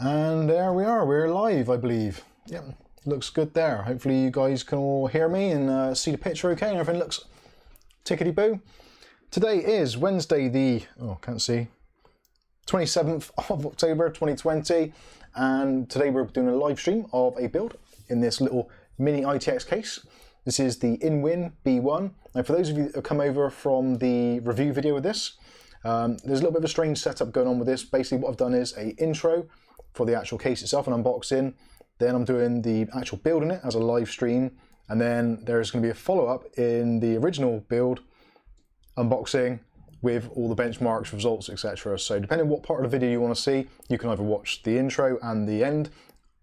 And there we are, we're live, I believe. Yep, looks good there. Hopefully you guys can all hear me and see the picture okay and everything looks tickety-boo. Today is Wednesday the, can't see, 27th of October 2020, and today we're doing a live stream of a build in this little mini ITX case. This is the Inwin B1. Now for those of you that have come over from the review video of this, there's a little bit of a strange setup going on with this. Basically what I've done is an intro for the actual case itself, an unboxing, then I'm doing the actual building it as a live stream, and then there's going to be a follow-up in the original build unboxing with all the benchmarks, results, etc. So depending on what part of the video you want to see, you can either watch the intro and the end,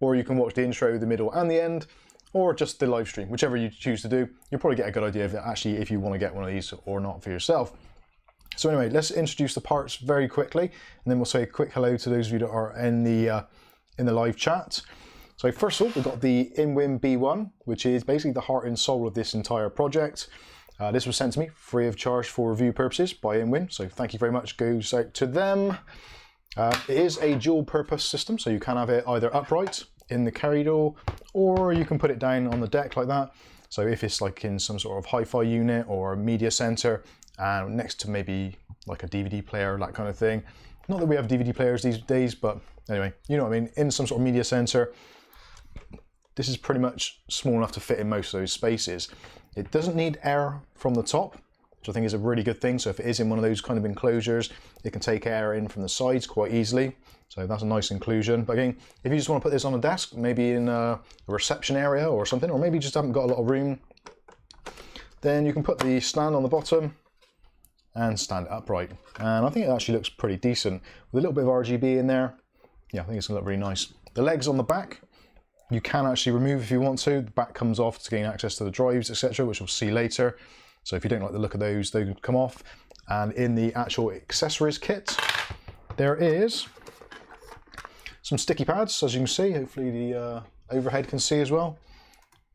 or you can watch the intro, the middle and the end, or just the live stream, whichever you choose to do. You'll probably get a good idea of it actually if you want to get one of these or not for yourself. So anyway, let's introduce the parts very quickly, and then we'll say a quick hello to those of you that are in the live chat. So first of all, we've got the Inwin B1, which is basically the heart and soul of this entire project. This was sent to me free of charge for review purposes by Inwin, so thank you very much, goes out to them. It is a dual purpose system, so you can have it either upright in the corridor, or you can put it down on the deck like that. So if it's like in some sort of hi-fi unit or a media center, next to maybe like a DVD player, that kind of thing. Not that we have DVD players these days, but anyway, you know what I mean, in some sort of media center, this is pretty much small enough to fit in most of those spaces. It doesn't need air from the top, which I think is a really good thing. So if it is in one of those kind of enclosures, it can take air in from the sides quite easily. So that's a nice inclusion. But again, if you just want to put this on a desk, maybe in a reception area or something, or maybe you just haven't got a lot of room, then you can put the stand on the bottom and stand it upright. And I think it actually looks pretty decent with a little bit of RGB in there. Yeah, I think it's gonna look really nice. The legs on the back, you can actually remove if you want to. The back comes off to gain access to the drives, etc., which we'll see later. So if you don't like the look of those, they can come off. And in the actual accessories kit, there is some sticky pads, as you can see. Hopefully the overhead can see as well.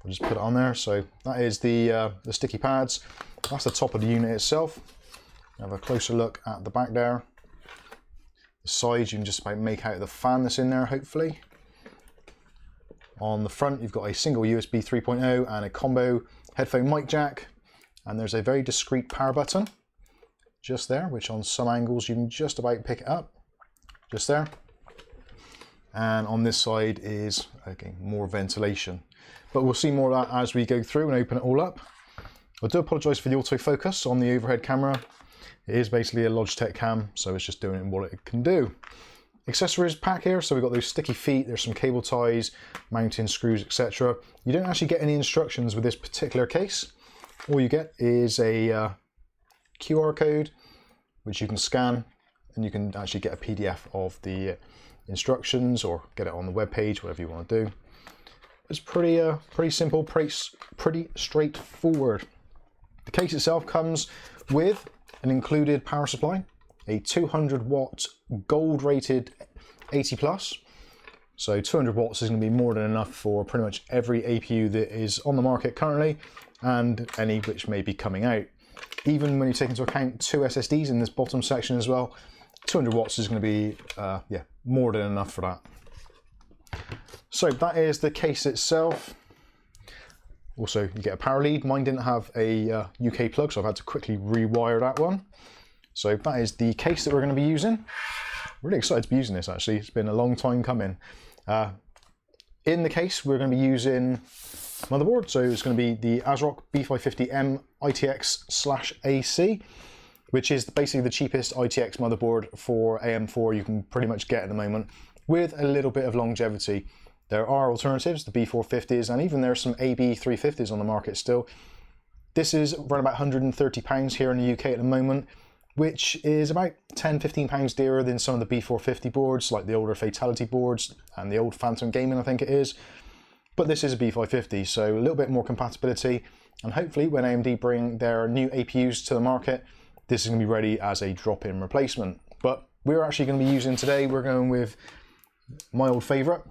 I'll just put it on there. So that is the sticky pads. That's the top of the unit itself. Have a closer look at the back there. The sides, you can just about make out the fan that's in there, hopefully. On the front, you've got a single USB 3.0 and a combo headphone mic jack. And there's a very discreet power button just there, which on some angles you can just about pick it up, just there. And on this side is, again, more ventilation. But we'll see more of that as we go through and open it all up. I do apologise for the autofocus on the overhead camera. It is basically a Logitech cam, so it's just doing what it can do. Accessories pack here, so we've got those sticky feet, there's some cable ties, mounting screws, etc. You don't actually get any instructions with this particular case. All you get is a QR code, which you can scan, and you can actually get a PDF of the instructions or get it on the web page, whatever you want to do. It's pretty simple, pretty straightforward. The case itself comes with an included power supply, a 200 watt gold rated 80 plus. So 200 watts is going to be more than enough for pretty much every APU that is on the market currently and any which may be coming out. Even when you take into account two SSDs in this bottom section as well, 200 watts is going to be more than enough for that. So that is the case itself. Also, you get a power lead. Mine didn't have a UK plug, so I've had to quickly rewire that one. So that is the case that we're going to be using. Really excited to be using this, actually. It's been a long time coming. In the case, we're going to be using motherboard. So it's going to be the ASRock B550M ITX/AC, which is basically the cheapest ITX motherboard for AM4 you can pretty much get at the moment, with a little bit of longevity. There are alternatives, the B450s, and even there's some AB350s on the market still. This is around about £130 here in the UK at the moment, which is about £10–15 dearer than some of the B450 boards, like the older Fatality boards and the old Phantom Gaming, I think it is. But this is a B550, so a little bit more compatibility, and hopefully when AMD bring their new APUs to the market, this is going to be ready as a drop-in replacement. But we're actually going to be using today, we're going with my old favourite,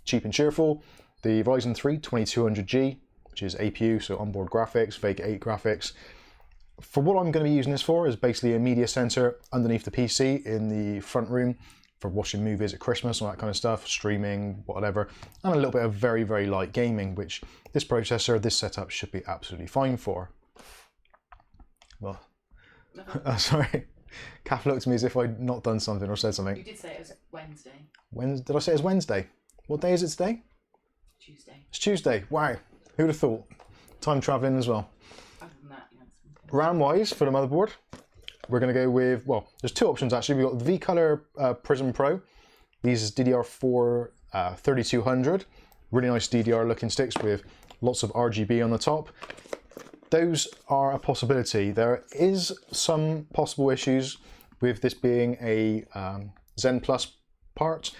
cheap and cheerful, the Ryzen 3 2200G, which is APU, so onboard graphics, Vega 8 graphics. For what I'm going to be using this for is basically a media center underneath the PC in the front room for watching movies at Christmas, all that kind of stuff, streaming, whatever, and a little bit of very, very light gaming, which this processor, this setup should be absolutely fine for. Well, sorry. Kath looked at me as if I'd not done something or said something. You did say it was Wednesday. Did I say it was Wednesday? What day is it today? Tuesday. It's Tuesday. Wow. Who'd have thought? Time travelling as well. Other than that, yeah. RAM-wise, for the motherboard, we're going to go with, well, there's two options actually. We've got the V-Color Prism Pro. These is DDR4 3200. Really nice DDR looking sticks with lots of RGB on the top. Those are a possibility. There is some possible issues with this being a Zen Plus part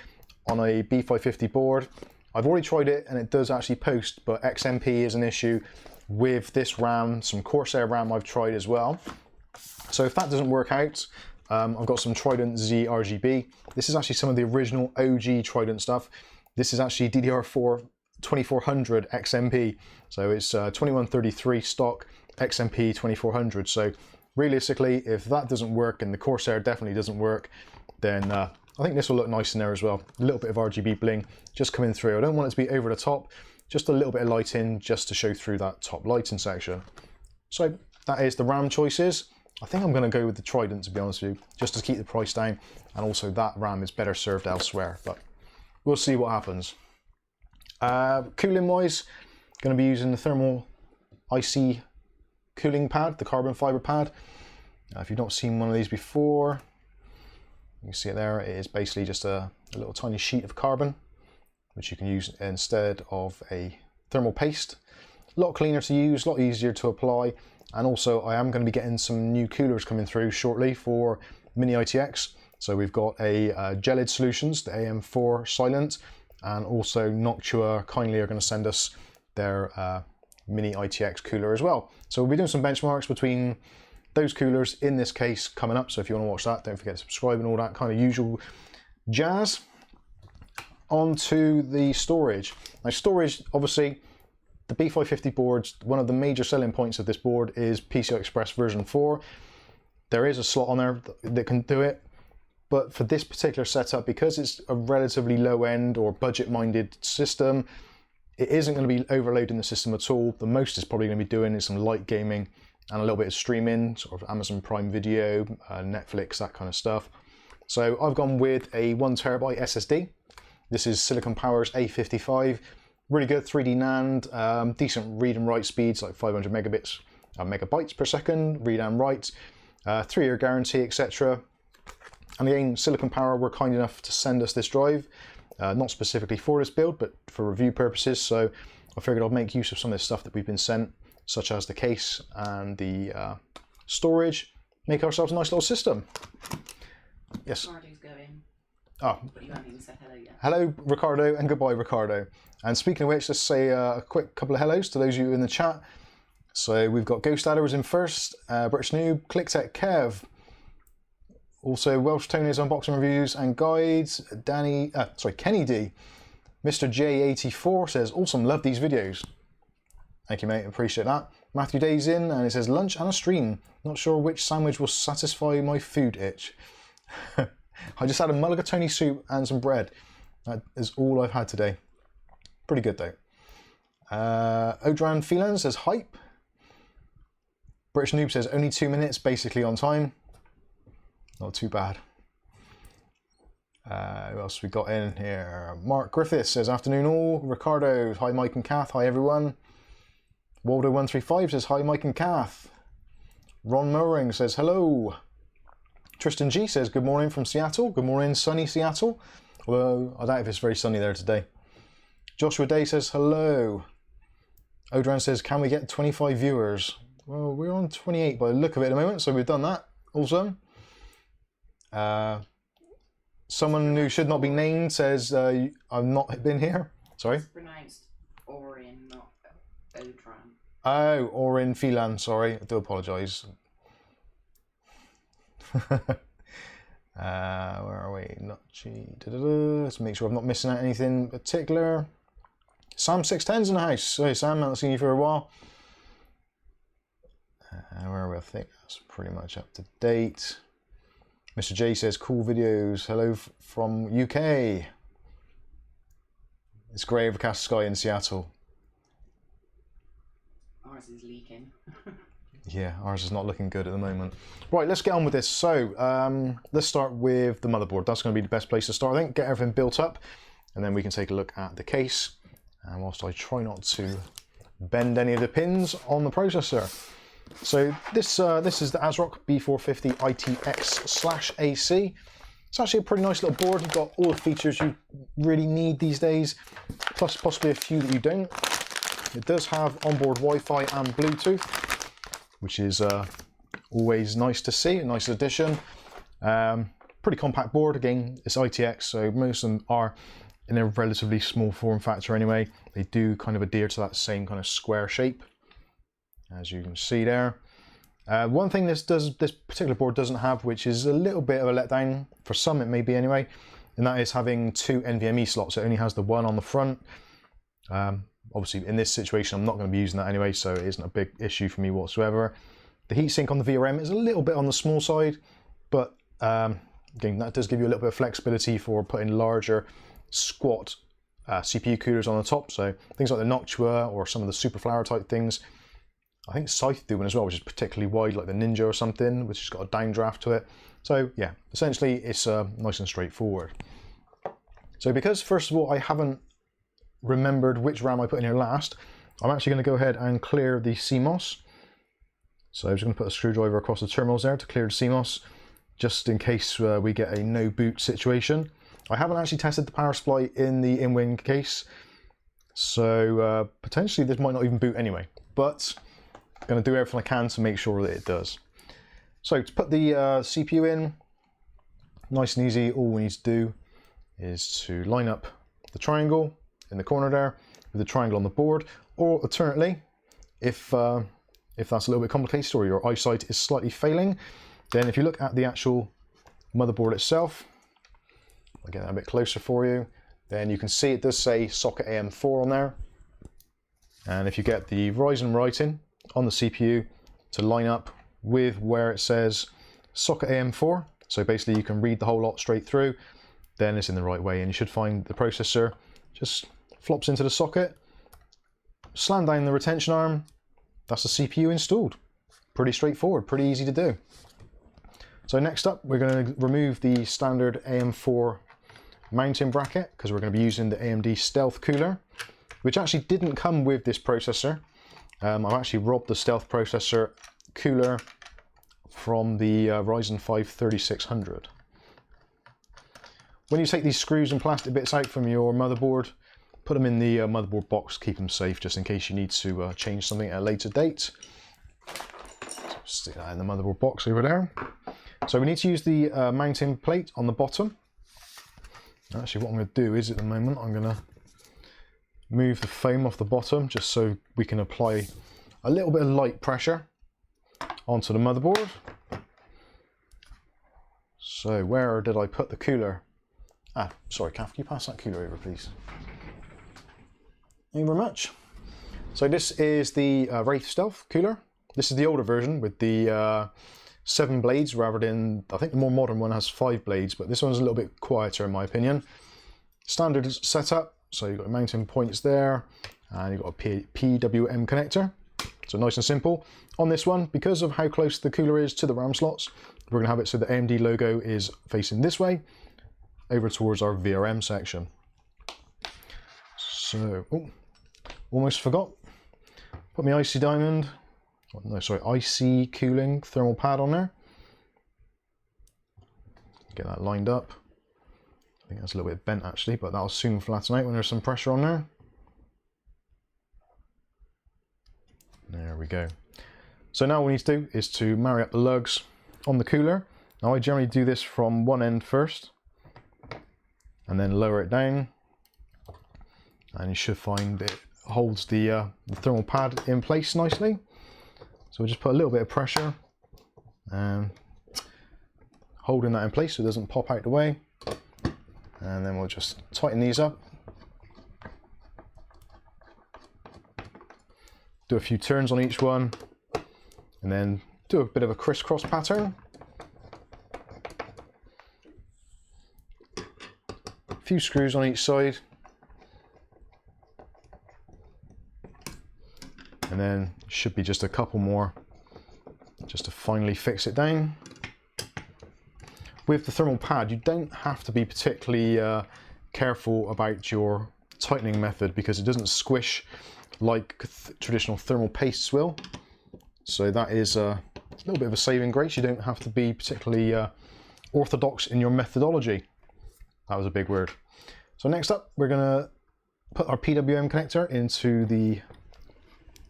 on a B550 board. I've already tried it and it does actually post, but XMP is an issue with this RAM. Some Corsair RAM I've tried as well. So if that doesn't work out, I've got some Trident Z RGB. This is actually some of the original OG Trident stuff. This is actually DDR4 2400 XMP. So it's 2133 stock XMP 2400. So realistically, if that doesn't work and the Corsair definitely doesn't work, then I think this will look nice in there as well. A little bit of RGB bling just coming through. I don't want it to be over the top, just a little bit of lighting just to show through that top lighting section. So that is the RAM choices. I think I'm going to go with the Trident, to be honest with you, just to keep the price down, and also that RAM is better served elsewhere, but we'll see what happens. Cooling wise, going to be using the thermal IC cooling pad, the carbon fiber pad. If you've not seen one of these before, you can see it there. It is basically just a little tiny sheet of carbon, which you can use instead of a thermal paste. A lot cleaner to use, a lot easier to apply. And also I am going to be getting some new coolers coming through shortly for mini-itx. So we've got a Gelid Solutions, the AM4 Silent, and also Noctua kindly are going to send us their mini-itx cooler as well. So we'll be doing some benchmarks between those coolers in this case coming up. So if you want to watch that, don't forget to subscribe and all that kind of usual jazz. On to the storage. Now storage, obviously, the B550 boards, one of the major selling points of this board is PCI Express version 4. There is a slot on there that can do it, but for this particular setup, because it's a relatively low-end or budget-minded system, it isn't going to be overloading the system at all. The most it's probably going to be doing is some light gaming and a little bit of streaming, sort of Amazon Prime Video, Netflix, that kind of stuff. So I've gone with a 1TB SSD. This is Silicon Power's A55. Really good 3D NAND, decent read and write speeds like 500 megabytes per second, read and write, 3-year guarantee, etc. And again, Silicon Power were kind enough to send us this drive, not specifically for this build, but for review purposes. So I figured I'd make use of some of this stuff that we've been sent, such as the case and the storage, make ourselves a nice little system. Yes. Ricardo's going. Oh. But you haven't even said hello yet. Hello, Ricardo, and goodbye, Ricardo. And speaking of which, let's say a quick couple of hellos to those of you in the chat. So we've got Ghost Adder was in first, British Noob, ClickTech Kev, also Welsh Tony's unboxing reviews and guides, Kenny D, Mr. J84 says, awesome, love these videos. Thank you, mate, appreciate that. Matthew Day's in, and it says, lunch and a stream. Not sure which sandwich will satisfy my food itch. I just had a mulligatawny soup and some bread. That is all I've had today. Pretty good though. Odran Phelan says hype. British Noob says only 2 minutes, basically on time. Not too bad. Who else we got in here? Mark Griffiths says afternoon all. Ricardo, hi Mike and Kath, hi everyone. Waldo135 says hi Mike and Kath. Ron Mowring says hello. Tristan G says good morning from Seattle. Good morning, sunny Seattle. Although I doubt if it's very sunny there today. Joshua Day says hello. Odran says, can we get 25 viewers? Well, we're on 28 by the look of it at the moment, so we've done that. Awesome. Someone who should not be named says, I've not been here. Sorry? It's pronounced Orin, not Odran. Oh, Orin Phelan, sorry. I do apologise. Where are we? Let's make sure I'm not missing out anything particular. Sam610's in the house. Hey Sam, I haven't seen you for a while. Where are we? I think that's pretty much up to date. Mr. J says, cool videos. Hello from UK. It's grey overcast sky in Seattle. Ours is leaking. Yeah, ours is not looking good at the moment. Right, let's get on with this. So, let's start with the motherboard. That's going to be the best place to start, I think. Get everything built up, and then we can take a look at the case. And whilst I try not to bend any of the pins on the processor. So this is the ASRock B550 ITX/AC. It's actually a pretty nice little board. You've got all the features you really need these days, plus possibly a few that you don't. It does have onboard Wi-Fi and Bluetooth, which is always nice to see, a nice addition. Pretty compact board, again, it's ITX, so most of them are in a relatively small form factor anyway. They do kind of adhere to that same kind of square shape, as you can see there. One thing this particular board doesn't have, which is a little bit of a letdown, for some it may be anyway, and that is having 2 NVMe slots. It only has the one on the front. Obviously in this situation I'm not going to be using that anyway, so it isn't a big issue for me whatsoever. The heatsink on the VRM is a little bit on the small side, but again, that does give you a little bit of flexibility for putting larger squat CPU coolers on the top, so things like the Noctua or some of the Superflower type things. I think Scythe do one as well, which is particularly wide, like the Ninja or something, which has got a downdraft to it. So yeah, essentially it's nice and straightforward. So because first of all I haven't remembered which RAM I put in here last, I'm actually going to go ahead and clear the CMOS. So I'm just going to put a screwdriver across the terminals there to clear the CMOS, just in case we get a no boot situation. I haven't actually tested the power supply in the Inwin case, so potentially this might not even boot anyway, but I'm going to do everything I can to make sure that it does. So to put the CPU in, nice and easy, all we need to do is to line up the triangle in the corner there with the triangle on the board, or alternately, if that's a little bit complicated or your eyesight is slightly failing, then if you look at the actual motherboard itself, I'll get that a bit closer for you, then you can see it does say socket AM4 on there. And if you get the Ryzen writing on the CPU to line up with where it says socket AM4, so basically you can read the whole lot straight through, then it's in the right way, and you should find the processor just flops into the socket, slam down the retention arm, that's the CPU installed. Pretty straightforward, pretty easy to do. So next up, we're going to remove the standard AM4 mounting bracket, because we're going to be using the AMD Stealth cooler, which actually didn't come with this processor. I've actually robbed the Stealth processor cooler from the Ryzen 5 3600. When you take these screws and plastic bits out from your motherboard, put them in the motherboard box, keep them safe just in case you need to change something at a later date. So stick that in the motherboard box over there. So we need to use the mounting plate on the bottom. Actually, what I'm going to do is, at the moment, I'm going to move the foam off the bottom just so we can apply a little bit of light pressure onto the motherboard. So where did I put the cooler? Ah, sorry, Kath, can you pass that cooler over, please? Thank you very much. So this is the Wraith Stealth cooler. This is the older version with the 7 blades rather than, I think the more modern one has 5 blades, but this one's a little bit quieter in my opinion. Standard setup, so you've got mounting points there, and you've got a PWM connector. So nice and simple. On this one, because of how close the cooler is to the RAM slots, we're going to have it so the AMD logo is facing this way, over towards our VRM section. So, oh, almost forgot. Put my IC Diamond, oh, no, sorry, IC cooling thermal pad on there. Get that lined up. I think that's a little bit bent actually, but that'll soon flatten out when there's some pressure on there. There we go. So now what we need to do is to marry up the lugs on the cooler. Now I generally do this from one end first, and then lower it down, and you should find it holds the thermal pad in place nicely. So we'll just put a little bit of pressure and holding that in place so it doesn't pop out the way, and then we'll just tighten these up, do a few turns on each one, and then do a bit of a crisscross pattern. few screws on each side. And then should be just a couple more just to finally fix it down. With the thermal pad, you don't have to be particularly careful about your tightening method because it doesn't squish like traditional thermal pastes will. So that is a little bit of a saving grace. You don't have to be particularly orthodox in your methodology. That was a big word. So next up, we're going to put our PWM connector into the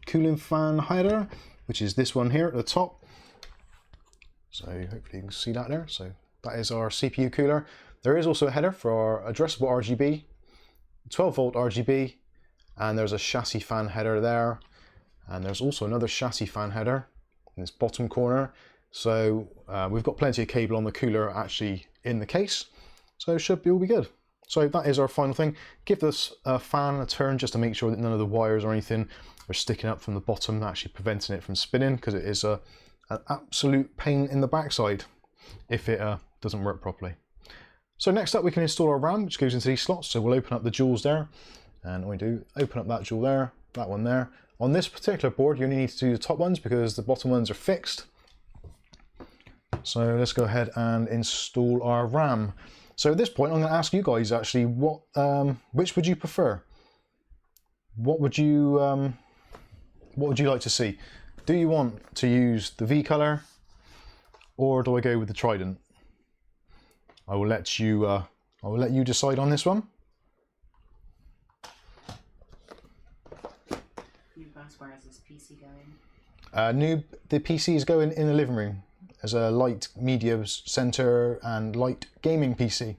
cooling fan header, which is this one here at the top. So hopefully you can see that there. So that is our CPU cooler. There is also a header for our addressable RGB, 12 volt RGB, and there's a chassis fan header there. And there's also another chassis fan header in this bottom corner. So we've got plenty of cable on the cooler actually in the case. So it should all be good. So that is our final thing. Give this fan a turn just to make sure that none of the wires or anything are sticking up from the bottom, actually preventing it from spinning, because it is an absolute pain in the backside if it doesn't work properly. So next up we can install our RAM, which goes into these slots. So we'll open up the jewels there, and we do open up that jewel there, that one there. On this particular board you only need to do the top ones because the bottom ones are fixed. So let's go ahead and install our RAM. So at this point I'm going to ask you guys actually which would you prefer? What would you like to see? Do you want to use the V color, or do I go with the Trident? I will let you decide on this one. Where is this PC going? The PC is going in the living room as a light media center and light gaming PC.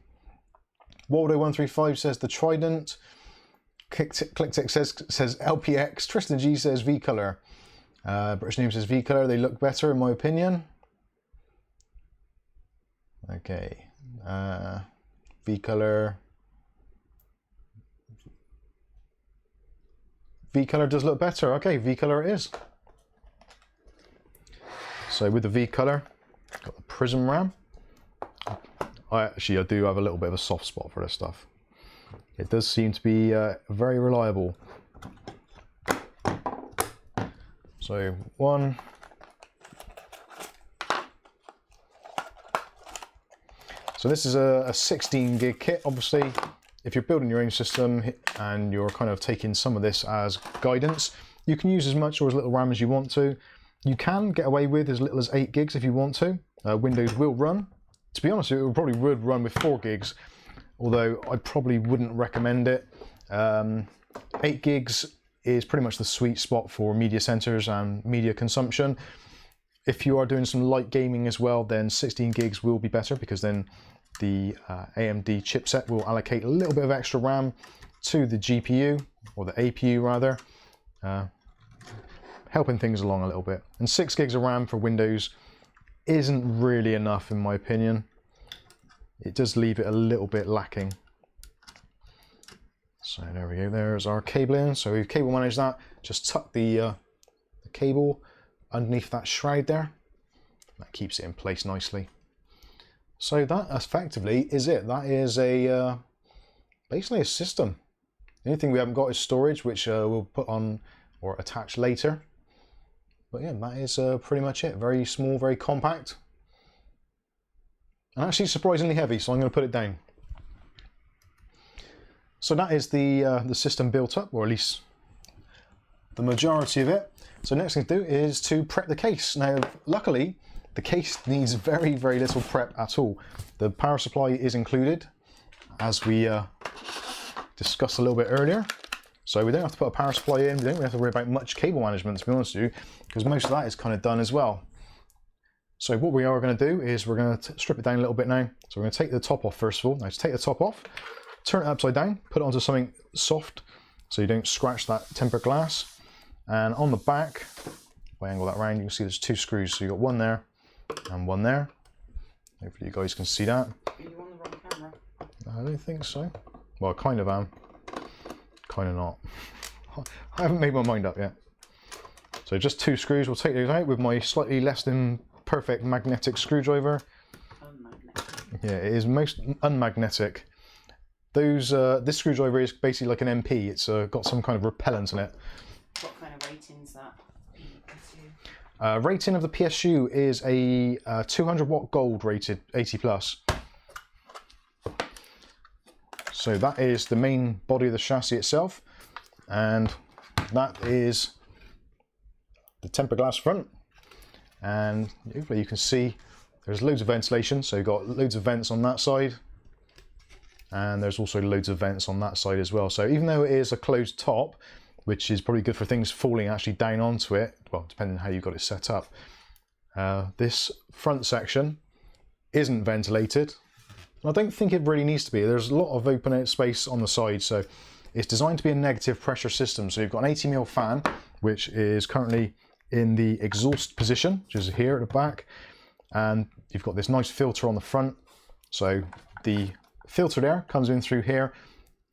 Waldo135 says the Trident. ClickTick says LPX. Tristan G says V color. British Name says V color. They look better in my opinion. Okay. V color. V color does look better. Okay, V color it is. So with the V color, got the Prism RAM. I do have a little bit of a soft spot for this stuff. It does seem to be very reliable. So one. So this is a 16 gig kit. Obviously, if you're building your own system and you're kind of taking some of this as guidance, you can use as much or as little RAM as you want to. You can get away with as little as 8 gigs if you want to. Windows will run. To be honest, it probably would run with 4 gigs, although I probably wouldn't recommend it. 8 gigs is pretty much the sweet spot for media centers and media consumption. If you are doing some light gaming as well, then 16 gigs will be better, because then the AMD chipset will allocate a little bit of extra RAM to the GPU, or the APU rather, helping things along a little bit. And 6 gigs of RAM for Windows isn't really enough in my opinion. It does leave it a little bit lacking. So there we go, there's our cabling. So we've cable managed that. Just tuck the cable underneath that shroud there. That keeps it in place nicely. So that effectively is it. That is a basically a system. The only thing we haven't got is storage, which we'll put on or attach later. But yeah, that is pretty much it. Very small, very compact, and actually surprisingly heavy. So I'm going to put it down. So that is the system built up, or at least the majority of it. So next thing to do is to prep the case. Now, luckily, the case needs very, very little prep at all. The power supply is included, as we discussed a little bit earlier. So we don't have to put a power supply in. We don't really have to worry about much cable management, to be honest with you, because most of that is kind of done as well. So what we are going to do is we're going to strip it down a little bit now. So we're going to take the top off first of all. Now to take the top off, turn it upside down, put it onto something soft so you don't scratch that tempered glass. And on the back, if I angle that around, you can see there's 2 screws. So you've got one there and one there. Hopefully you guys can see that. Are you on the wrong camera? I don't think so. Well, I kind of am. Kind of not. I haven't made my mind up yet. So just 2 screws. We'll take those out with my slightly less than perfect magnetic screwdriver. Unmagnetic. Yeah, it is most unmagnetic. This screwdriver is basically like an MP. It's got some kind of repellent in it. What kind of rating's that? Rating of the PSU is a 200 watt gold rated 80 plus. So that is the main body of the chassis itself, and that is the tempered glass front. And hopefully you can see there's loads of ventilation, so you've got loads of vents on that side, and there's also loads of vents on that side as well. So even though it is a closed top, which is probably good for things falling actually down onto it, well, depending on how you got it set up, this front section isn't ventilated. I don't think it really needs to be. There's a lot of open out space on the side, so it's designed to be a negative pressure system. So you've got an 80mm fan, which is currently in the exhaust position, which is here at the back, and you've got this nice filter on the front. So the filtered air comes in through here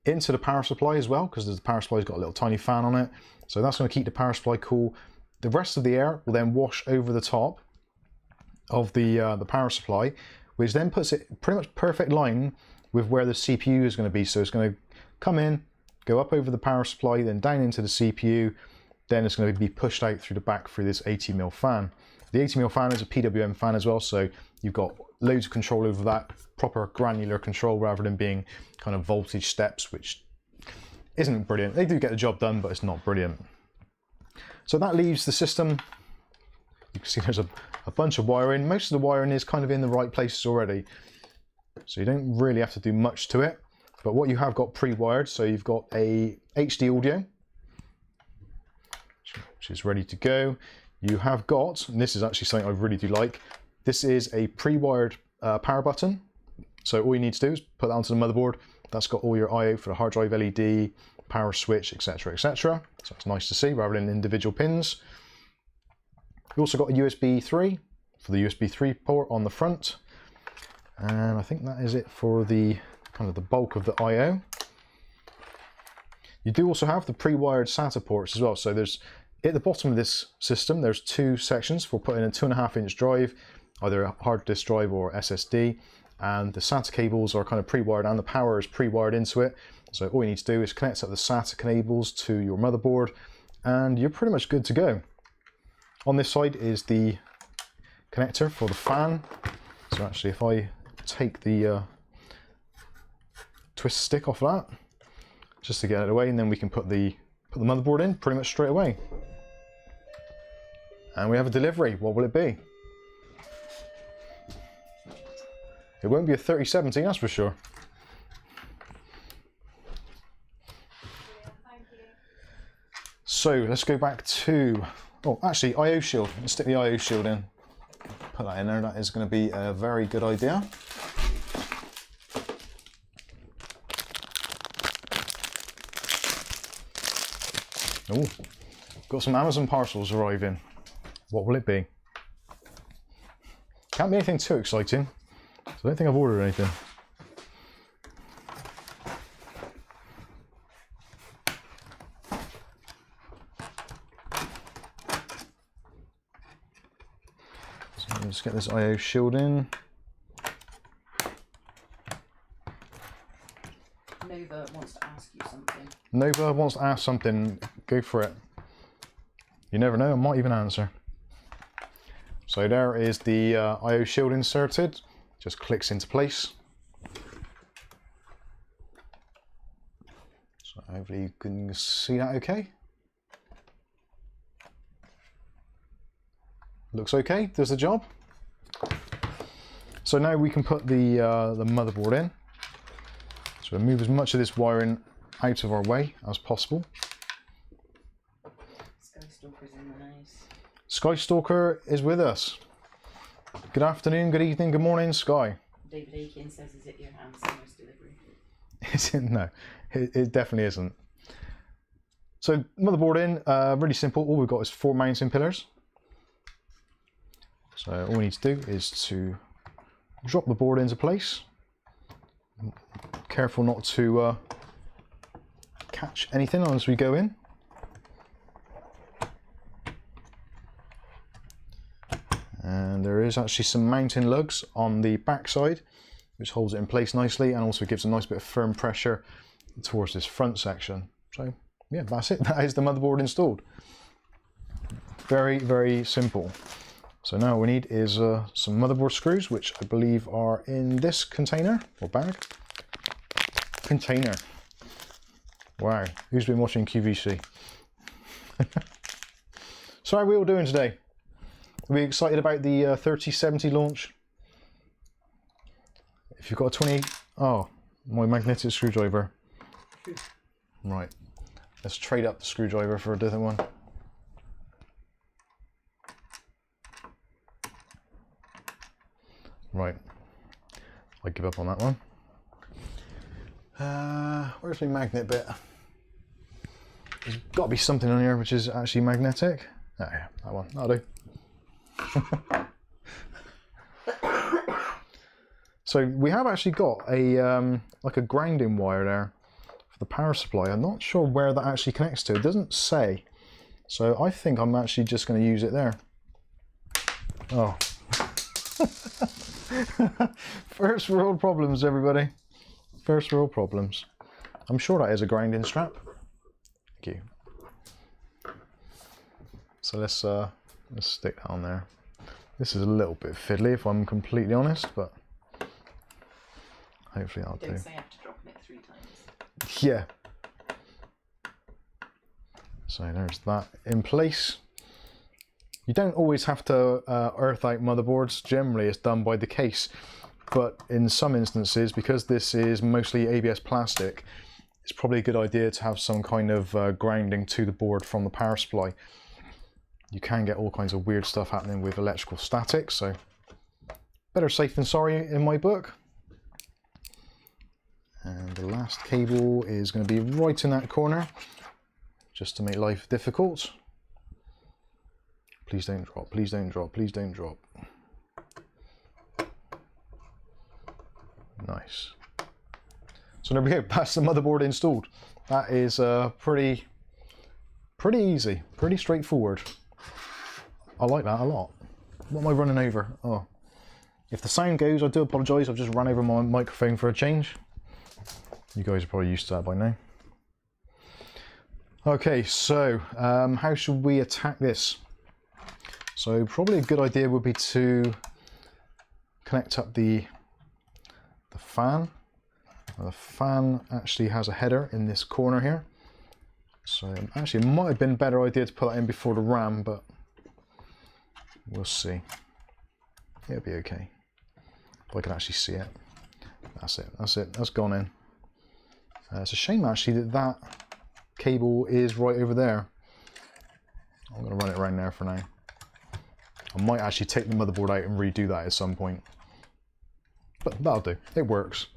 into the power supply as well, because the power supply's got a little tiny fan on it. So that's going to keep the power supply cool. The rest of the air will then wash over the top of the power supply, which then puts it pretty much perfect line with where the CPU is going to be. So it's going to come in, go up over the power supply, then down into the CPU, then it's going to be pushed out through the back through this 80mm fan. The 80mm fan is a PWM fan as well, so you've got loads of control over that, proper granular control rather than being kind of voltage steps, which isn't brilliant. They do get the job done, but it's not brilliant. So that leaves the system. You can see there's a bunch of wiring. Most of the wiring is kind of in the right places already, so you don't really have to do much to it. But what you have got pre-wired, so you've got a HD audio, which is ready to go. You have got, and this is actually something I really do like, this is a pre-wired power button. So all you need to do is put that onto the motherboard. That's got all your I/O for the hard drive LED, power switch, etc, etc. So it's nice to see rather than individual pins. You've also got a USB 3 for the USB 3 port on the front. And I think that is it for the kind of the bulk of the I/O. You do also have the pre-wired Sata ports as well. So there's, at the bottom of this system, there's two sections for putting a 2.5-inch drive, either a hard disk drive or SSD. And the SATA cables are kind of pre-wired and the power is pre-wired into it. So all you need to do is connect up the SATA cables to your motherboard and you're pretty much good to go. On this side is the connector for the fan. So actually if I take the twist stick off that, just to get it away, and then we can put the motherboard in pretty much straight away. And we have a delivery. What will it be? It won't be a 3070, that's for sure. So let's go back to, oh actually I/O shield. Let's stick the I/O shield in. Put that in there, that is going to be a very good idea. Oh, got some Amazon parcels arriving. What will it be? Can't be anything too exciting. So I don't think I've ordered anything. So let's get this I/O shield in. Nova wants to ask you something. Nova wants to ask something. Go for it. You never know, I might even answer. So there is the I/O shield inserted. Just clicks into place. So hopefully you can see that okay. Looks okay, does the job. So now we can put the motherboard in. So move as much of this wiring out of our way as possible. Skystalker's in the house. Skystalker is with us. Good afternoon, good evening, good morning, Sky. David Aiken says, is it your hand size delivery? Is it? No, it definitely isn't. So motherboard in, really simple. All we've got is 4 mounting pillars. So all we need to do is to drop the board into place. Careful not to catch anything as we go in. And there is actually some mounting lugs on the back side, which holds it in place nicely and also gives a nice bit of firm pressure towards this front section. So yeah, that's it. That is the motherboard installed. Very, very simple. So now what we need is some motherboard screws, which I believe are in this container or bag. Container. Wow, who's been watching QVC? So how are we all doing today? Are we excited about the 3070 launch? If you've got a 20... Oh, my magnetic screwdriver. Right, let's trade up the screwdriver for a different one. Right, I give up on that one. Where's my magnet bit? There's got to be something on here which is actually magnetic. Oh yeah, that one, that'll do. So we have actually got a like a grounding wire there for the power supply. I'm not sure where that actually connects to. It doesn't say. So I think I'm actually just going to use it there. Oh. First world problems, everybody. First world problems. I'm sure that is a grinding strap. Thank you. So let's stick that on there. This is a little bit fiddly if I'm completely honest, but hopefully that'll do. Don't say I have to drop it 3 times. Yeah. So there's that in place. You don't always have to earth out motherboards. Generally it's done by the case, but in some instances, because this is mostly ABS plastic, it's probably a good idea to have some kind of grounding to the board from the power supply. You can get all kinds of weird stuff happening with electrical static, so better safe than sorry in my book. And the last cable is going to be right in that corner, just to make life difficult. Please don't drop, please don't drop, please don't drop. Nice. So there we go, that's the motherboard installed. That is pretty easy, pretty straightforward. I like that a lot. What am I running over? Oh, if the sound goes, I do apologise, I've just run over my microphone for a change. You guys are probably used to that by now. Okay, so how should we attack this? So probably a good idea would be to connect up the fan. Now the fan actually has a header in this corner here. So actually it might have been a better idea to put that in before the RAM, but we'll see. It'll be okay. If I can actually see it. That's it, that's it, that's gone in. It's a shame actually that that cable is right over there. I'm going to run it around there for now. I might actually take the motherboard out and redo that at some point. But that'll do, it works.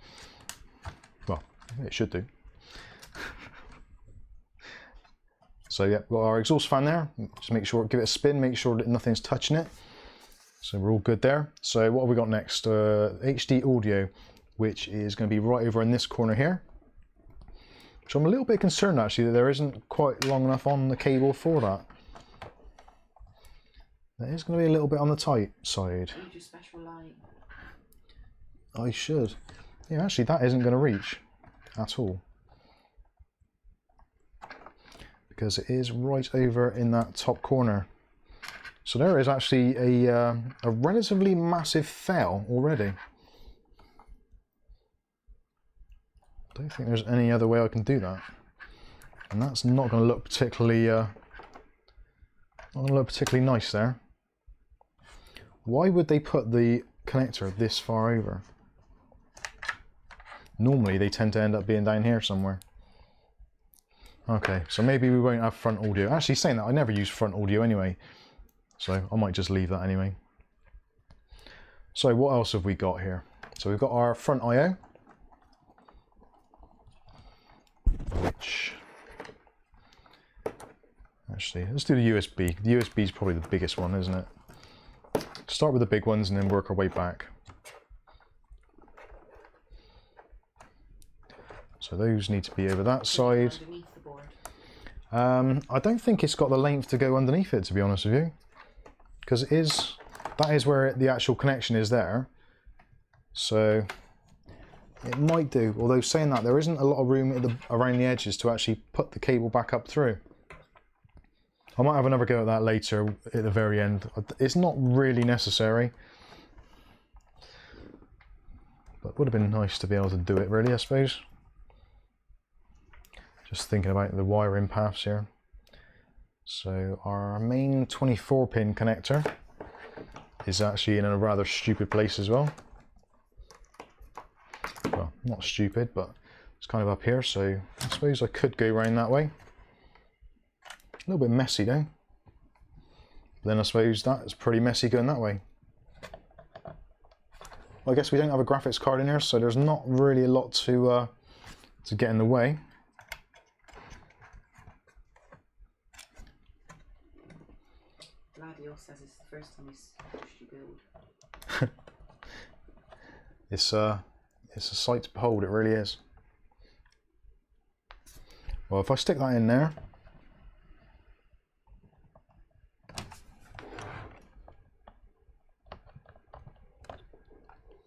Well, it should do. So yeah, we've got our exhaust fan there. Just make sure, give it a spin, make sure that nothing's touching it. So we're all good there. So what have we got next? HD audio, which is going to be right over in this corner here. Which I'm a little bit concerned actually that there isn't quite long enough on the cable for that. That is going to be a little bit on the tight side. Need your special light. I should. Yeah, actually that isn't going to reach at all. Because it is right over in that top corner. So there is actually a relatively massive fail already. I don't think there's any other way I can do that. And that's not going to look particularly nice there. Why would they put the connector this far over? Normally they tend to end up being down here somewhere. Okay, so maybe we won't have front audio. Actually, saying that, I never use front audio anyway, so I might just leave that anyway. So what else have we got here? So we've got our front I/O, which actually, let's do the USB. The USB is probably the biggest one, isn't it? Start with the big ones and then work our way back. So those need to be over that side. Underneath the board. I don't think it's got the length to go underneath it, to be honest with you, because that is where the actual connection is there. So it might do. Although saying that, there isn't a lot of room around the edges to actually put the cable back up through. I might have another go at that later at the very end. It's not really necessary. But it would have been nice to be able to do it really, I suppose. Just thinking about the wiring paths here. So our main 24 pin connector is actually in a rather stupid place as well. Well, not stupid, but it's kind of up here, so I suppose I could go around that way. A little bit messy though. But then I suppose that's pretty messy going that way. Well, I guess we don't have a graphics card in here, so there's not really a lot to get in the way. Gladio says it's the first time he's watched you build. It's a sight to behold, it really is. Well, if I stick that in there,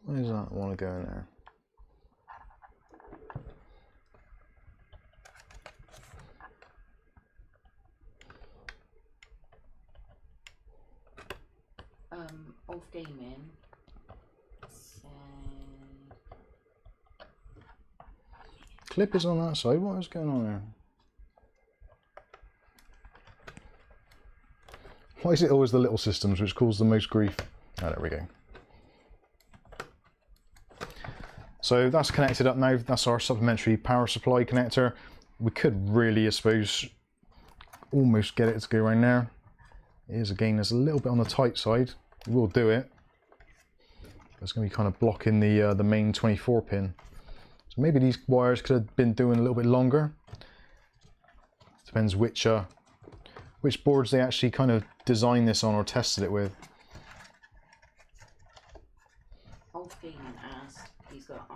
where does that want to go in there? Off gaming. Clip is on that side. What is going on there? Why is it always the little systems which cause the most grief? Oh, there we go. So that's connected up now. That's our supplementary power supply connector. We could really, I suppose, almost get it to go around there. It is, again, there's a little bit on the tight side. We'll do it. It's going to be kind of blocking the main 24 pin. So maybe these wires could have been doing a little bit longer. Depends which boards they actually kind of designed this on or tested it with. Off gaming asked, he's got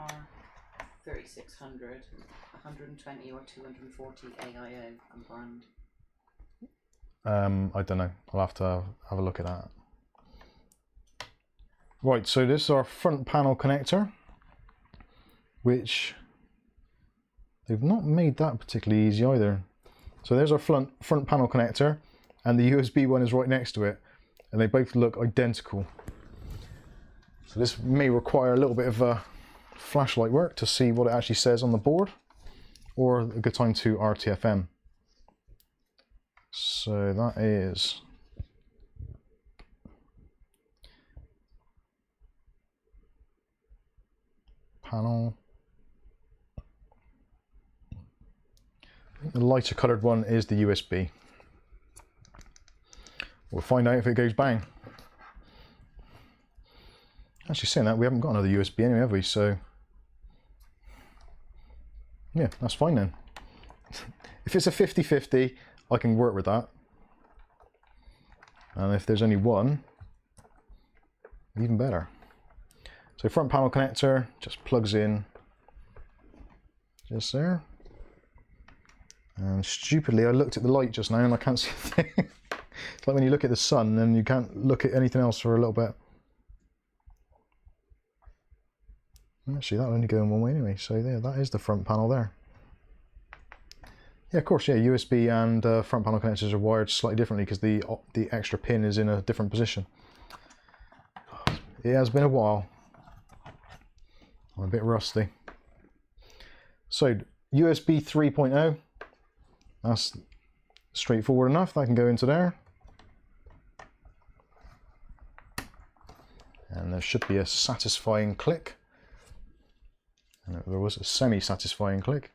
R3600, 120 or 240 AIO combined. I don't know. I'll have to have a look at that. Right, so this is our front panel connector, which they've not made that particularly easy either. So there's our front panel connector, and the USB one is right next to it, and they both look identical. So this may require a little bit of flashlight work to see what it actually says on the board, or a good time to RTFM. So that is panel. I think the lighter coloured one is the USB. We'll find out if it goes bang. Actually, saying that, we haven't got another USB anyway, have we? So yeah, that's fine then. If it's a 50-50, I can work with that. And if there's only one, even better. So front panel connector just plugs in just there. And stupidly, I looked at the light just now and I can't see a thing. It's like when you look at the sun and you can't look at anything else for a little bit. Actually, that'll only go in one way anyway. So there, that is the front panel there. Yeah, of course, yeah, USB and front panel connectors are wired slightly differently because the extra pin is in a different position. It has been a while. I'm a bit rusty. So, USB 3.0, that's straightforward enough, that can go into there. And there should be a satisfying click. And there was a semi-satisfying click.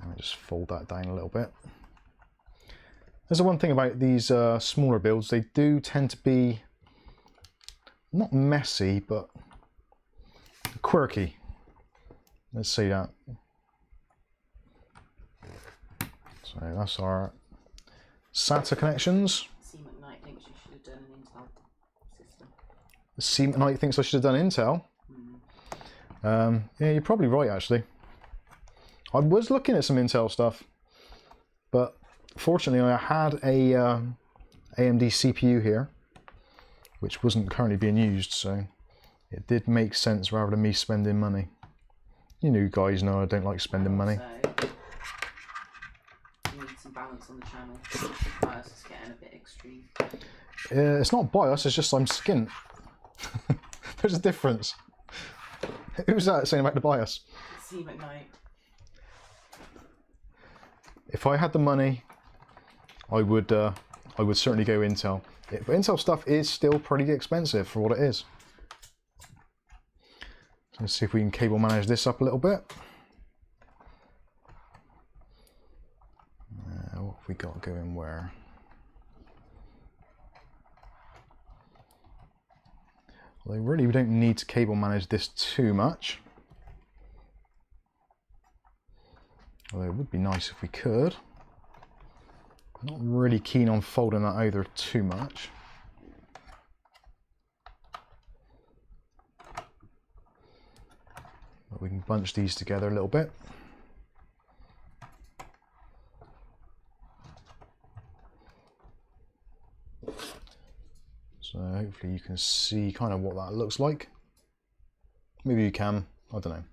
Let me just fold that down a little bit. There's the one thing about these smaller builds, they do tend to be not messy, but quirky. Let's see that. So that's our SATA connections. C McKnight thinks you should have done an Intel system. C McKnight thinks I should have done Intel. Yeah, you're probably right actually. I was looking at some Intel stuff, but fortunately I had a AMD CPU here, which wasn't currently being used, so it did make sense rather than me spending money. You guys know I don't like spending money. You need some balance on the channel. Bias is getting a bit extreme. It's not bias, it's just I'm skint. There's a difference. Who's that saying about the bias? See McKnight. If I had the money, I would certainly go Intel. But Intel stuff is still pretty expensive for what it is. So let's see if we can cable manage this up a little bit. What have we got going where? Although really we don't need to cable manage this too much. Although it would be nice if we could. I'm not really keen on folding that either too much. But we can bunch these together a little bit. So hopefully you can see kind of what that looks like. Maybe you can, I don't know.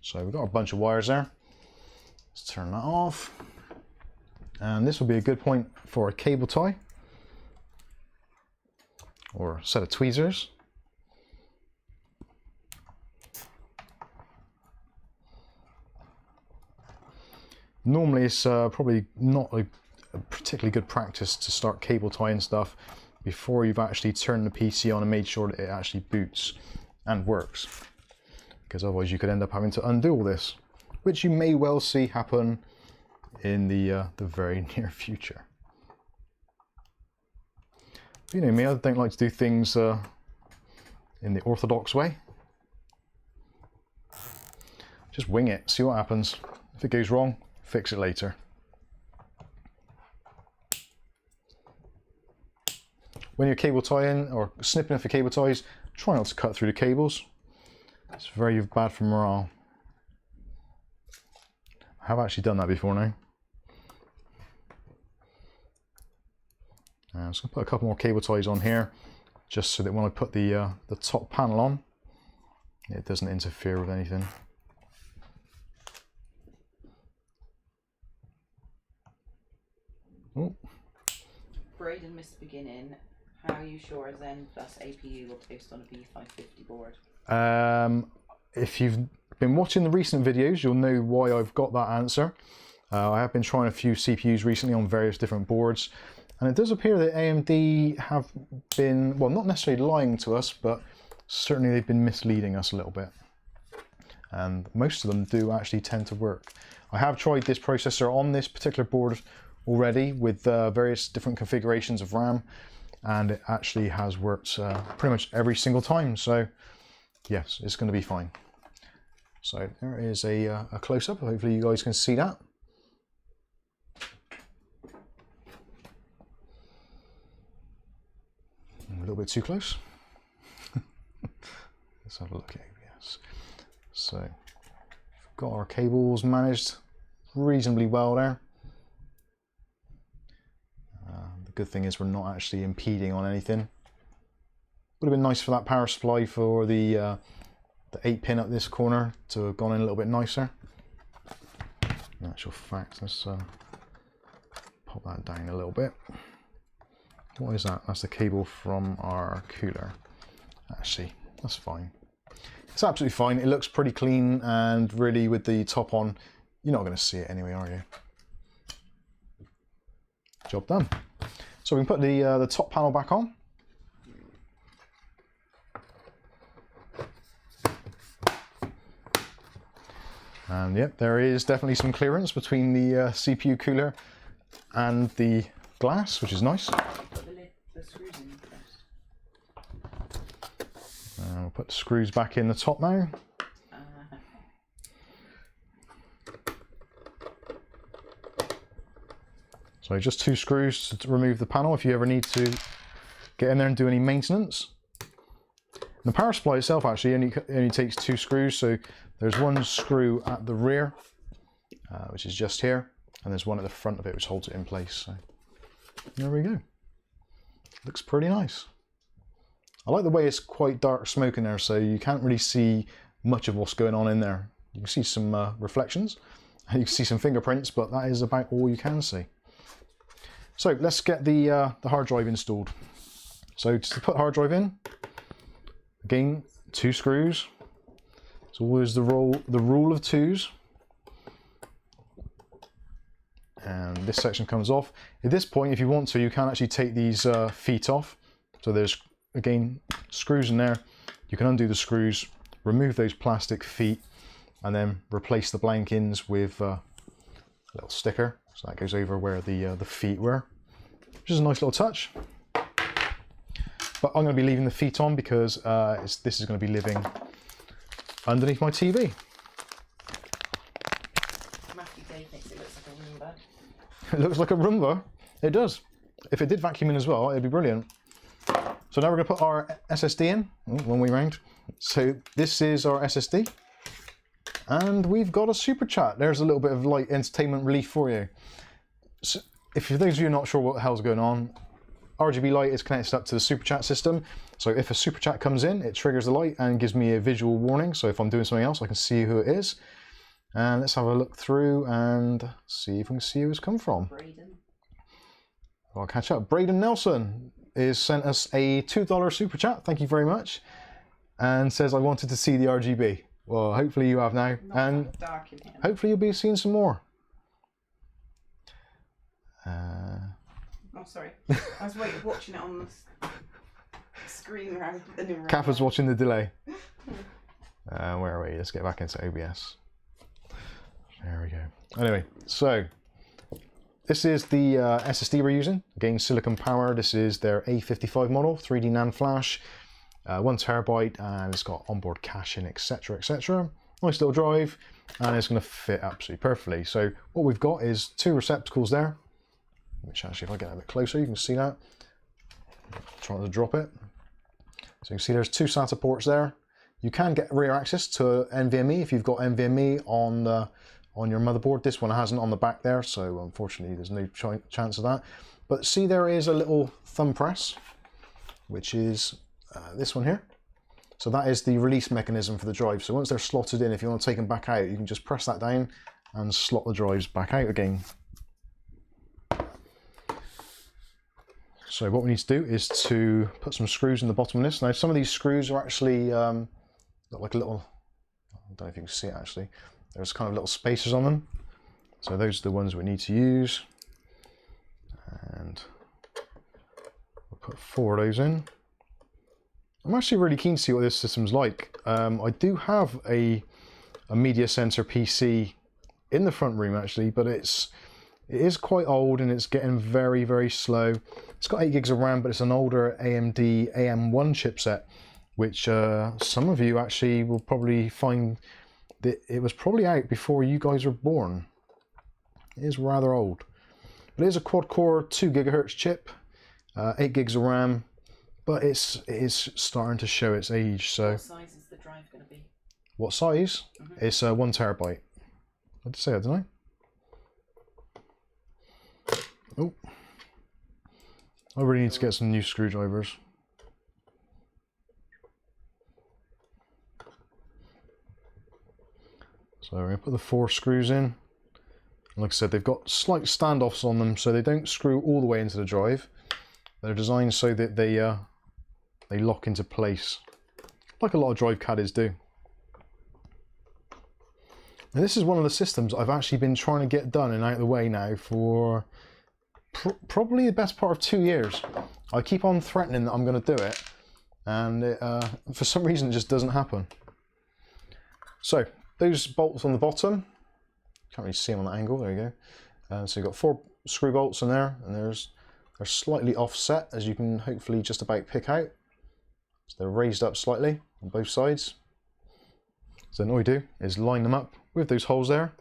So we've got a bunch of wires there. Let's turn that off. And this will be a good point for a cable tie or a set of tweezers. Normally it's probably not a particularly good practice to start cable tying stuff before you've actually turned the PC on and made sure that it actually boots and works. Because otherwise you could end up having to undo all this, which you may well see happen in the very near future. But you know me, I don't like to do things in the orthodox way. Just wing it, see what happens. If it goes wrong, fix it later. When you're cable tying or snipping for cable ties, try not to cut through the cables. It's very bad for morale. I have actually done that before now. I'm just going to put a couple more cable ties on here, just so that when I put the top panel on, it doesn't interfere with anything. Oh. Braden missed the beginning. How are you sure a Zen Plus APU will post on a B550 board? If you've been watching the recent videos, you'll know why I've got that answer. I have been trying a few CPUs recently on various different boards, and it does appear that AMD have been, well, not necessarily lying to us, but certainly they've been misleading us a little bit. And most of them do actually tend to work. I have tried this processor on this particular board already with various different configurations of RAM, and it actually has worked pretty much every single time. So yes, it's going to be fine. So there is a close-up. Hopefully you guys can see that. A little bit too close. Let's have a look at ABS. So we've got our cables managed reasonably well there. The good thing is we're not actually impeding on anything. Would have been nice for that power supply for the 8-pin up this corner to have gone in a little bit nicer. In actual fact, let's pop that down a little bit. What is that? That's the cable from our cooler. Actually, that's fine. It's absolutely fine. It looks pretty clean, and really with the top on, you're not going to see it anyway, are you? Job done. So we can put the top panel back on. And yep, there is definitely some clearance between the CPU cooler and the glass, which is nice. Put the screws in first. We'll put the screws back in the top now. So just 2 screws to remove the panel if you ever need to get in there and do any maintenance. The power supply itself actually only takes 2 screws, so there's 1 screw at the rear, which is just here, and there's one at the front of it which holds it in place. So there we go. Looks pretty nice. I like the way it's quite dark smoke in there, so you can't really see much of what's going on in there. You can see some reflections, and you can see some fingerprints, but that is about all you can see. So let's get the hard drive installed. So just to put hard drive in, again, 2 screws. It's always the rule of 2s. And this section comes off. At this point, if you want to, you can actually take these feet off. So there's, again, screws in there. You can undo the screws, remove those plastic feet, and then replace the blankings with a little sticker. So that goes over where the feet were, which is a nice little touch. But I'm going to be leaving the feet on because this is going to be living underneath my TV. Matthew Dave thinks it looks like a Roomba. It looks like a Roomba. It does. If it did vacuum in as well, it'd be brilliant. So now we're going to put our SSD in, one way round. So this is our SSD. And we've got a super chat. There's a little bit of light entertainment relief for you. So if for those of you not sure what the hell's going on, RGB light is connected up to the super chat system. So if a super chat comes in, it triggers the light and gives me a visual warning. So if I'm doing something else, I can see who it is. And let's have a look through and see if we can see who it's come from. Braden. I'll catch up. Braden Nelson has sent us a $2 super chat. Thank you very much. And says, I wanted to see the RGB. Well, hopefully you have now. Not and that dark in here. hopefully you'll be seeing some more. Oh, sorry. I was watching it on the screen rather than in Kath was watching the delay. Where are we? Let's get back into OBS. There we go. Anyway, so this is the SSD we're using. Again, silicon power. This is their A55 model, 3D NAND flash, 1 terabyte, and it's got onboard caching, etc., etc. Nice little drive, and it's going to fit absolutely perfectly. So what we've got is 2 receptacles there, which actually, if I get a bit closer, you can see that. Trying to drop it. So you can see there's 2 SATA ports there. You can get rear access to NVMe if you've got NVMe on your motherboard. This one hasn't on the back there, so unfortunately there's no chance of that. But see, there is a little thumb press, which is this one here. So that is the release mechanism for the drive. So once they're slotted in, if you want to take them back out, you can just press that down and slot the drives back out again. So what we need to do is to put some screws in the bottom of this. Now some of these screws are actually look like a little, I don't know if you can see it actually, there's kind of little spacers on them. So those are the ones we need to use. And we'll put 4 of those in. I'm actually really keen to see what this system's like. I do have a media center PC in the front room actually, but it is quite old and it's getting very, very slow. It's got 8 gigs of RAM, but it's an older AMD AM1 chipset, which some of you actually will probably find that it was probably out before you guys were born. It is rather old. But it is a quad-core 2 GHz chip, 8 gigs of RAM, but it is starting to show its age. So what size is the drive going to be? What size? It's 1 terabyte. I did say that, didn't I? Oh. I really need to get some new screwdrivers. So we're going to put the 4 screws in. Like I said, they've got slight standoffs on them, so they don't screw all the way into the drive. They're designed so that they lock into place, like a lot of drive caddies do. And this is one of the systems I've actually been trying to get done and out of the way now for probably the best part of 2 years. I keep on threatening that I'm going to do it, and for some reason it just doesn't happen. So those bolts on the bottom, can't really see them on that angle, there you go. So you've got 4 screw bolts in there, and they're slightly offset, as you can hopefully just about pick out. So they're raised up slightly on both sides. So then all we do is line them up with those holes there,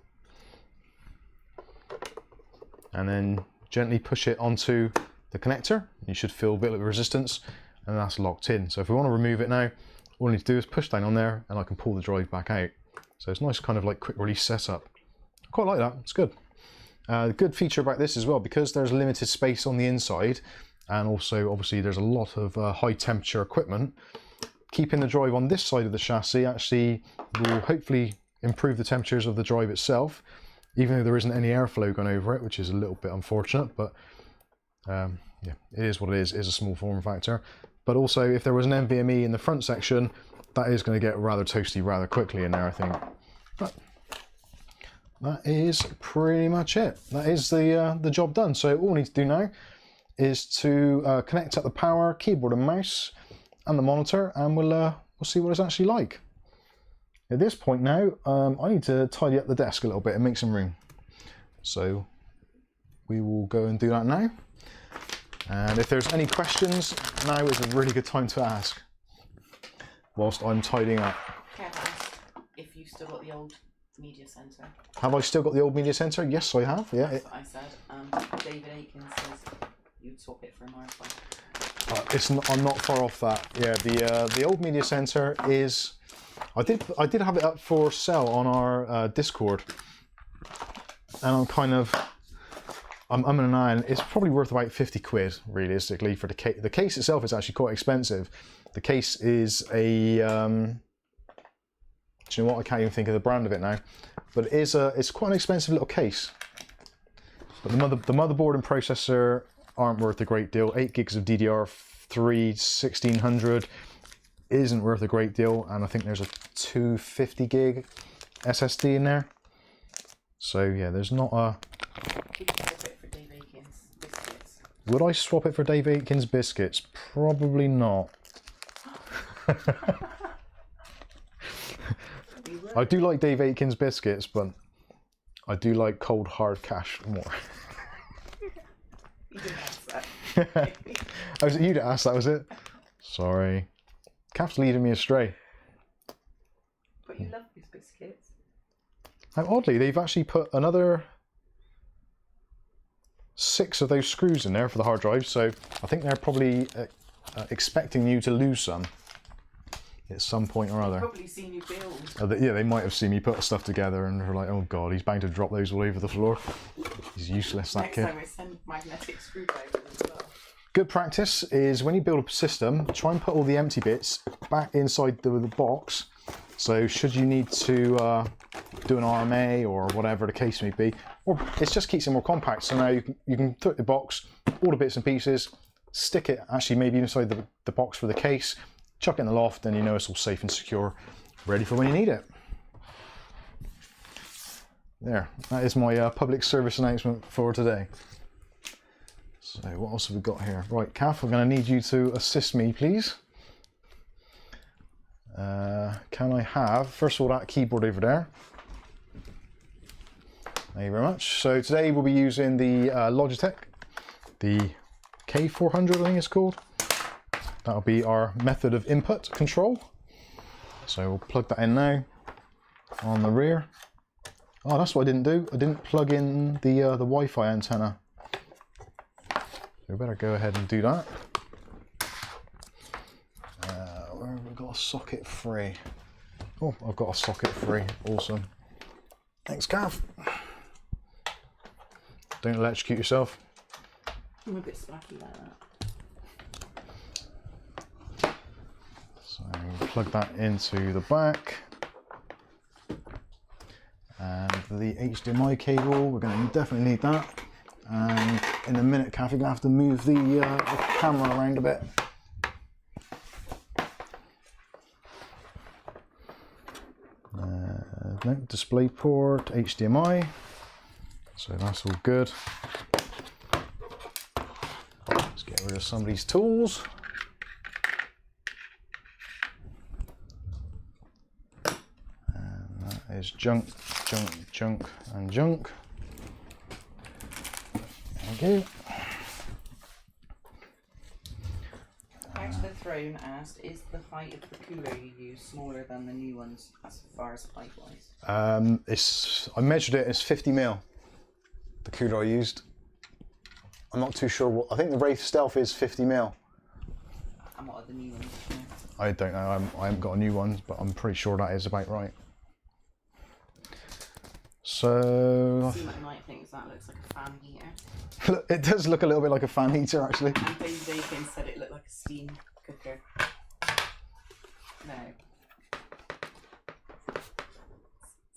and then gently push it onto the connector. You should feel a bit of resistance, and that's locked in. So if we want to remove it now, all I need to do is push down on there and I can pull the drive back out. So it's a nice kind of like quick release setup. I quite like that, it's good. The good feature about this as well, because there's limited space on the inside, and also obviously there's a lot of high temperature equipment. Keeping the drive on this side of the chassis actually will hopefully improve the temperatures of the drive itself, even though there isn't any airflow going over it, which is a little bit unfortunate, but yeah, it is what it is. It is a small form factor. But also, if there was an NVMe in the front section, that is going to get rather toasty rather quickly in there, I think. But that is pretty much it. That is the job done. So all we need to do now is to connect up the power, keyboard and mouse, and the monitor, and we'll see what it's actually like. At this point now, I need to tidy up the desk a little bit and make some room. So we will go and do that now. And if there's any questions, now is a really good time to ask whilst I'm tidying up. Kev asked if you've still got the old media centre. Have I still got the old media centre? Yes, I have. Yeah. That's what I said. David Aikens says you'd swap it for an RFI. I'm not far off that. Yeah, the old media center is. I did have it up for sale on our Discord, and I'm in an eye. It's probably worth about 50 quid realistically for the case. The case itself is actually quite expensive. The case is a. Do you know what? I can't even think of the brand of it now, but it's quite an expensive little case. But the motherboard and processor aren't worth a great deal. 8 gigs of DDR3 1600 isn't worth a great deal, and I think there's a 250 gig SSD in there. So yeah, there's not a. Would I swap it for Dave Aitken's biscuits? Probably not. I do like Dave Aitken's biscuits, but I do like cold hard cash more. You didn't ask that. Oh, was it you that asked that, was it? Sorry. Cap's leading me astray. But you love these biscuits. How oddly, they've actually put another 6 of those screws in there for the hard drive, so I think they're probably expecting you to lose some at some point or other. They've probably seen you build. Yeah, they might have seen me put stuff together and they're like, oh god, he's bound to drop those all over the floor. He's useless, that kid. Next time I send magnetic screwdrivers as well. Good practice is when you build a system, try and put all the empty bits back inside the box. So should you need to do an RMA or whatever the case may be, or it just keeps it more compact. So now you can put the box, all the bits and pieces, stick it actually maybe inside the box for the case, chuck it in the loft, and you know it's all safe and secure, ready for when you need it. There, that is my public service announcement for today. So what else have we got here? Right, Kath, I'm going to need you to assist me, please. Can I have, first of all, that keyboard over there. Thank you very much. So today we'll be using the Logitech, the K400 I think it's called. That'll be our method of input control. So we'll plug that in now on the rear. Oh, that's what I didn't do. I didn't plug in the Wi-Fi antenna. So we better go ahead and do that. Where have we got a socket free? Oh, I've got a socket free. Awesome. Thanks, Cav. Don't electrocute yourself. I'm a bit sparky like that. So plug that into the back. And the HDMI cable, we're going to definitely need that. And in a minute, Cav, you're going to have to move the camera around a bit. No, display port, HDMI. So that's all good. Let's get rid of some of these tools. And that is junk, junk, junk, and junk. Thank you. Back to the Throne asked, is the height of the cooler you use smaller than the new ones as far as height wise? I measured it as 50 mil. The cooler I used. I'm not too sure what. I think the Wraith Stealth is 50 mil. And what are the new ones? I don't know. I haven't got a new one, but I'm pretty sure that is about right. So See, might think that looks like a fan heater. it does look a little bit like a fan heater, actually. And Dave Bacon said it looked like a steam cooker. No.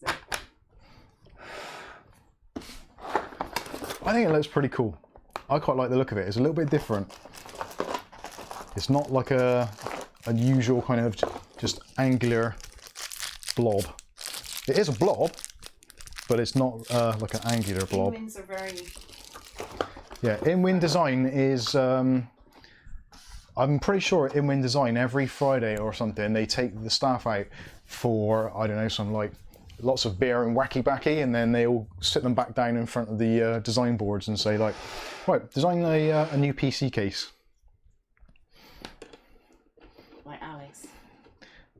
So. I think it looks pretty cool. I quite like the look of it. It's a little bit different. It's not like a usual kind of just angular blob. It is a blob, but it's not like an angular blob. Inwins are very... Yeah, Inwin design is... I'm pretty sure at Inwin design every Friday or something they take the staff out for, I don't know, some like lots of beer and wacky backy, and then they all sit them back down in front of the design boards and say like, right, design a new PC case. Like Alice.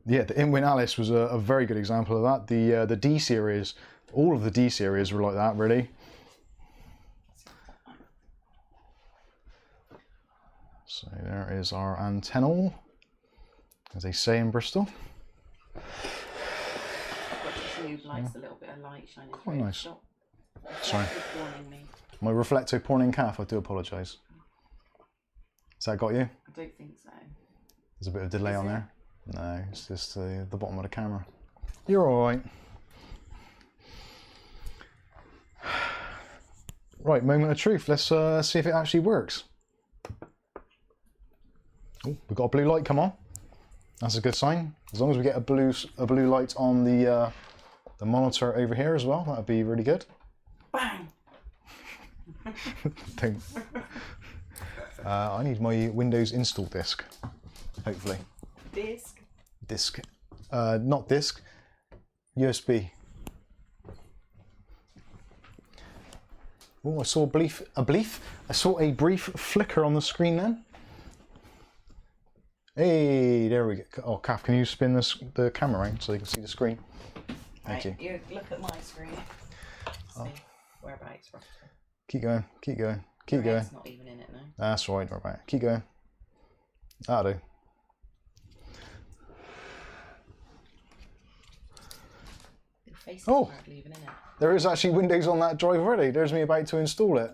Yeah, the Inwin Alice was a very good example of that. The D series, all of the D series were like that, really. So there is our antennal, as they say in Bristol. I've got this new lights, a little bit of light shining through. Quite nice. Stop. Sorry. Me. My reflecto porning calf, I do apologise. Has that got you? I don't think so. There's a bit of delay on there. No, it's just the bottom of the camera. You're alright. Right, moment of truth. Let's see if it actually works. Oh, we've got a blue light come on. That's a good sign. As long as we get a blue light on the monitor over here as well, that'd be really good. Bang! I need my Windows install disk, hopefully. Disk? Disk. Not disk. USB. Oh, I saw I saw a brief flicker on the screen then. Hey, there we go. Oh, Kath, can you spin the camera around so you can see the screen? Thank you. You look at my screen. See whereabouts. Keep going, keep going, keep going. It's not even in it now. That's right, right. Keep going. That'll do. Your face is hardly even in it. There is actually Windows on that drive already. There's me about to install it.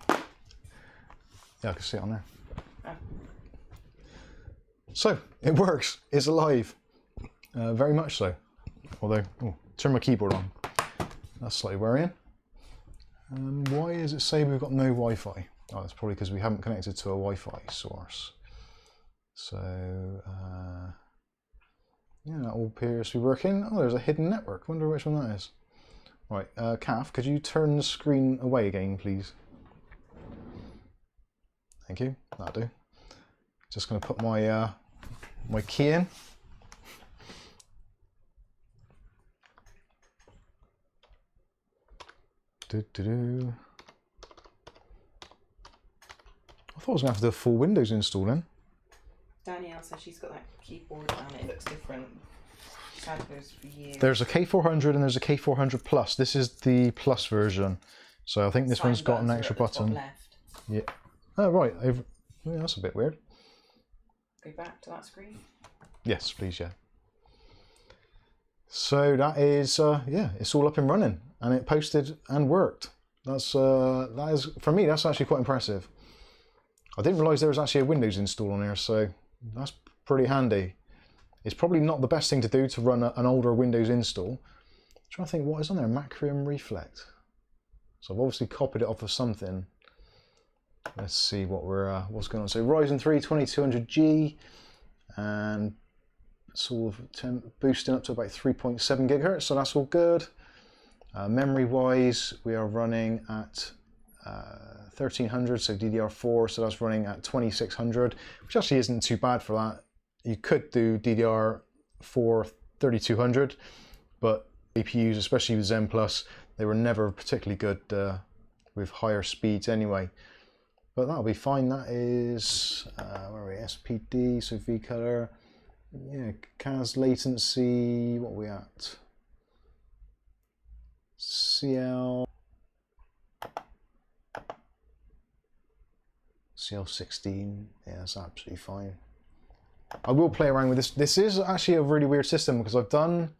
Yeah, I can see it on there. Oh. So, it works. It's alive. Very much so. Although, turn my keyboard on. That's slightly worrying. Why does it say we've got no Wi-Fi? Oh, that's probably because we haven't connected to a Wi-Fi source. So, yeah, that all appears to be working. Oh, there's a hidden network. Wonder which one that is. Right, Kath, could you turn the screen away again, please? Thank you. That'll do. Just going to put my my key in. I thought I was going to have to do a full Windows install then. Danielle says she's got that keyboard and it looks different. She's had those for years. There's a K400 and there's a K400 Plus. This is the Plus version. So I think this one's got an extra button. Left. Yeah. Oh, right. Yeah, that's a bit weird. Go back to that screen. Yes, please, yeah. So that is, yeah, it's all up and running, and it posted and worked. That's that is, for me, that's actually quite impressive. I didn't realise there was actually a Windows install on here, so that's pretty handy. It's probably not the best thing to do to run an older Windows install. I'm trying to think what is on there. Macrium Reflect. So I've obviously copied it off of something. Let's see what what's going on. So Ryzen 3 2200G, and sort of boosting up to about 3.7 gigahertz. So that's all good. Memory wise, we are running at 1300, so DDR4. So that's running at 2600, which actually isn't too bad for that. You could do DDR4 3200, but APUs, especially with Zen Plus, they were never particularly good with higher speeds anyway. But that'll be fine. That is, where are we? SPD, so V-color. Yeah, CAS latency, what are we at? CL16, yeah, that's absolutely fine. I will play around with this. This is actually a really weird system because I've done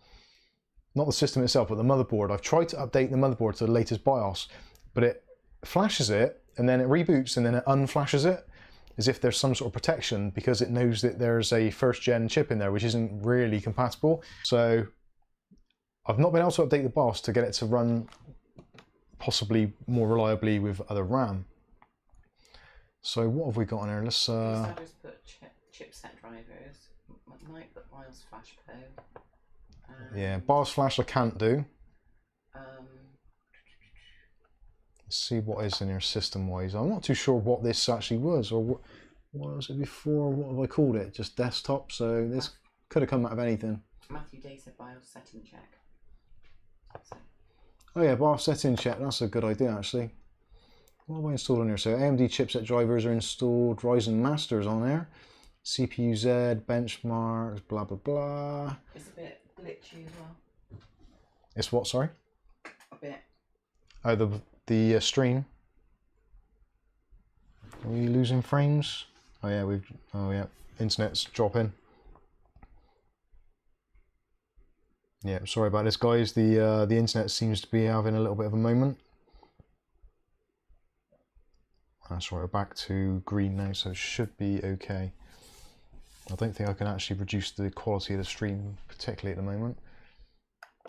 not the system itself, but the motherboard. I've tried to update the motherboard to the latest BIOS, but it flashes it and then it reboots and then it unflashes it as if there's some sort of protection, because it knows that there's a first gen chip in there which isn't really compatible. So I've not been able to update the BIOS to get it to run possibly more reliably with other RAM. So what have we got on here? Let's just put chipset drivers. Might put BIOS flash code. Yeah, BIOS flash I can't do. Let's see what is in here system-wise. I'm not too sure what this actually was, or what was it before? What have I called it? Just desktop. So this could have come out of anything. Matthew Day said BIOS setting check. So. Oh yeah, BIOS setting check. That's a good idea actually. What have I installed on here? So AMD chipset drivers are installed. Ryzen Masters on there. CPU Z, benchmarks, blah blah blah. It's a bit glitchy as well. It's what? Sorry. A bit. Oh, the stream. Are we losing frames? Oh yeah, internet's dropping. Yeah, sorry about this, guys. The internet seems to be having a little bit of a moment. That's right, we're back to green now, so it should be okay. I don't think I can actually reduce the quality of the stream particularly at the moment.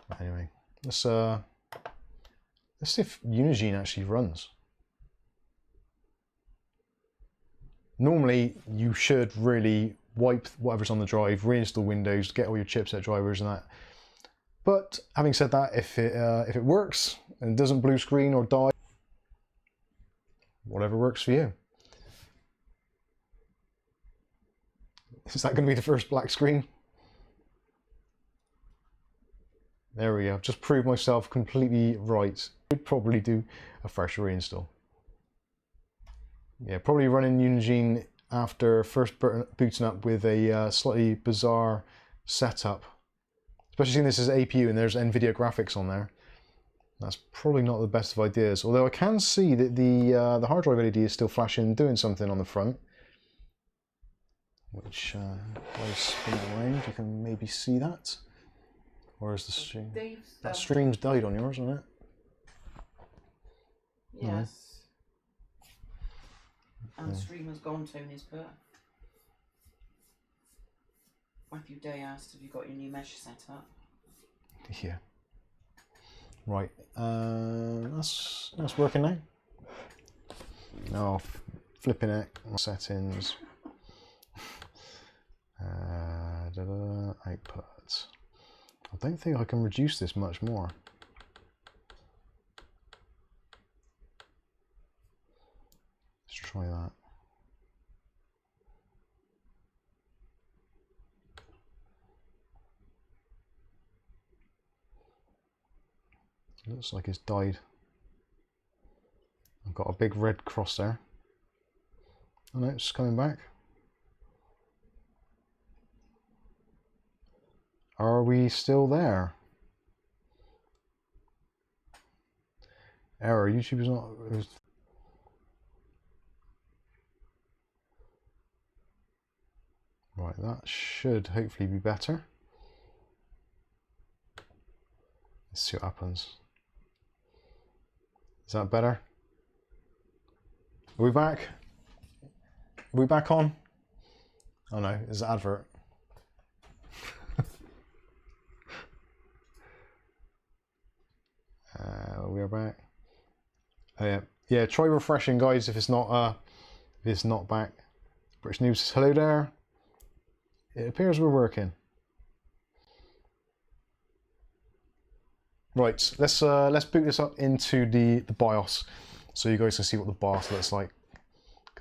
But anyway, let's see if Unigine actually runs. Normally, you should really wipe whatever's on the drive, reinstall Windows, get all your chipset drivers and that. But having said that, if it works and doesn't blue screen or die, whatever works for you. Is that going to be the first black screen? There we go. I've just proved myself completely right. Would probably do a fresh reinstall. Yeah, probably running Unigine after first booting up with a slightly bizarre setup. Especially seeing this is APU and there's NVIDIA graphics on there. That's probably not the best of ideas. Although I can see that the hard drive LED is still flashing, doing something on the front. Which, if I spin it around, you can maybe see that. Or is the stream? That stream's died on yours, hasn't it? Yes. No. And the stream has gone, Tony's put. Matthew Day asked, have you got your new mesh set up? Yeah. Right. That's working now. Oh, flipping it. Settings. Output. I don't think I can reduce this much more. Let's try that. Looks like it's died. I've got a big red cross there. Oh no, it's coming back. Are we still there? Error, YouTube is not... Right, that should hopefully be better. Let's see what happens. Is that better? Are we back? Are we back on? Oh no, it's an advert. We are back. Oh yeah, yeah. Try refreshing, guys. If it's not back. British News says hello there. It appears we're working. Right, let's boot this up into the BIOS, so you guys can see what the BIOS looks like.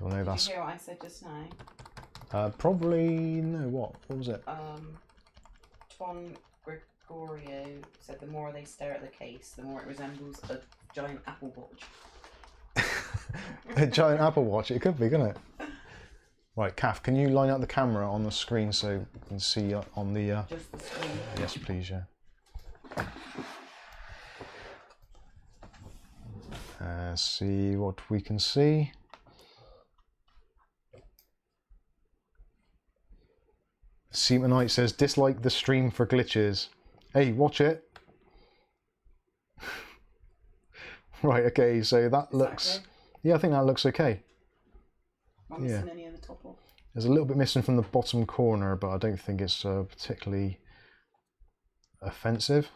I know that's. Did you hear what I said just now? Probably no. What was it? Ton Gregorio said the more they stare at the case, the more it resembles a giant Apple Watch. A giant Apple Watch? It could be, couldn't it? Right, Kath, can you line up the camera on the screen so you can see on the... Just the screen? Yes, please, yeah. See what we can see. Seamanite says, dislike the stream for glitches. Hey, watch it. Right, okay, so that looks... Okay? Yeah, I think that looks okay. Am I missing any of the top off? There's a little bit missing from the bottom corner, but I don't think it's particularly offensive.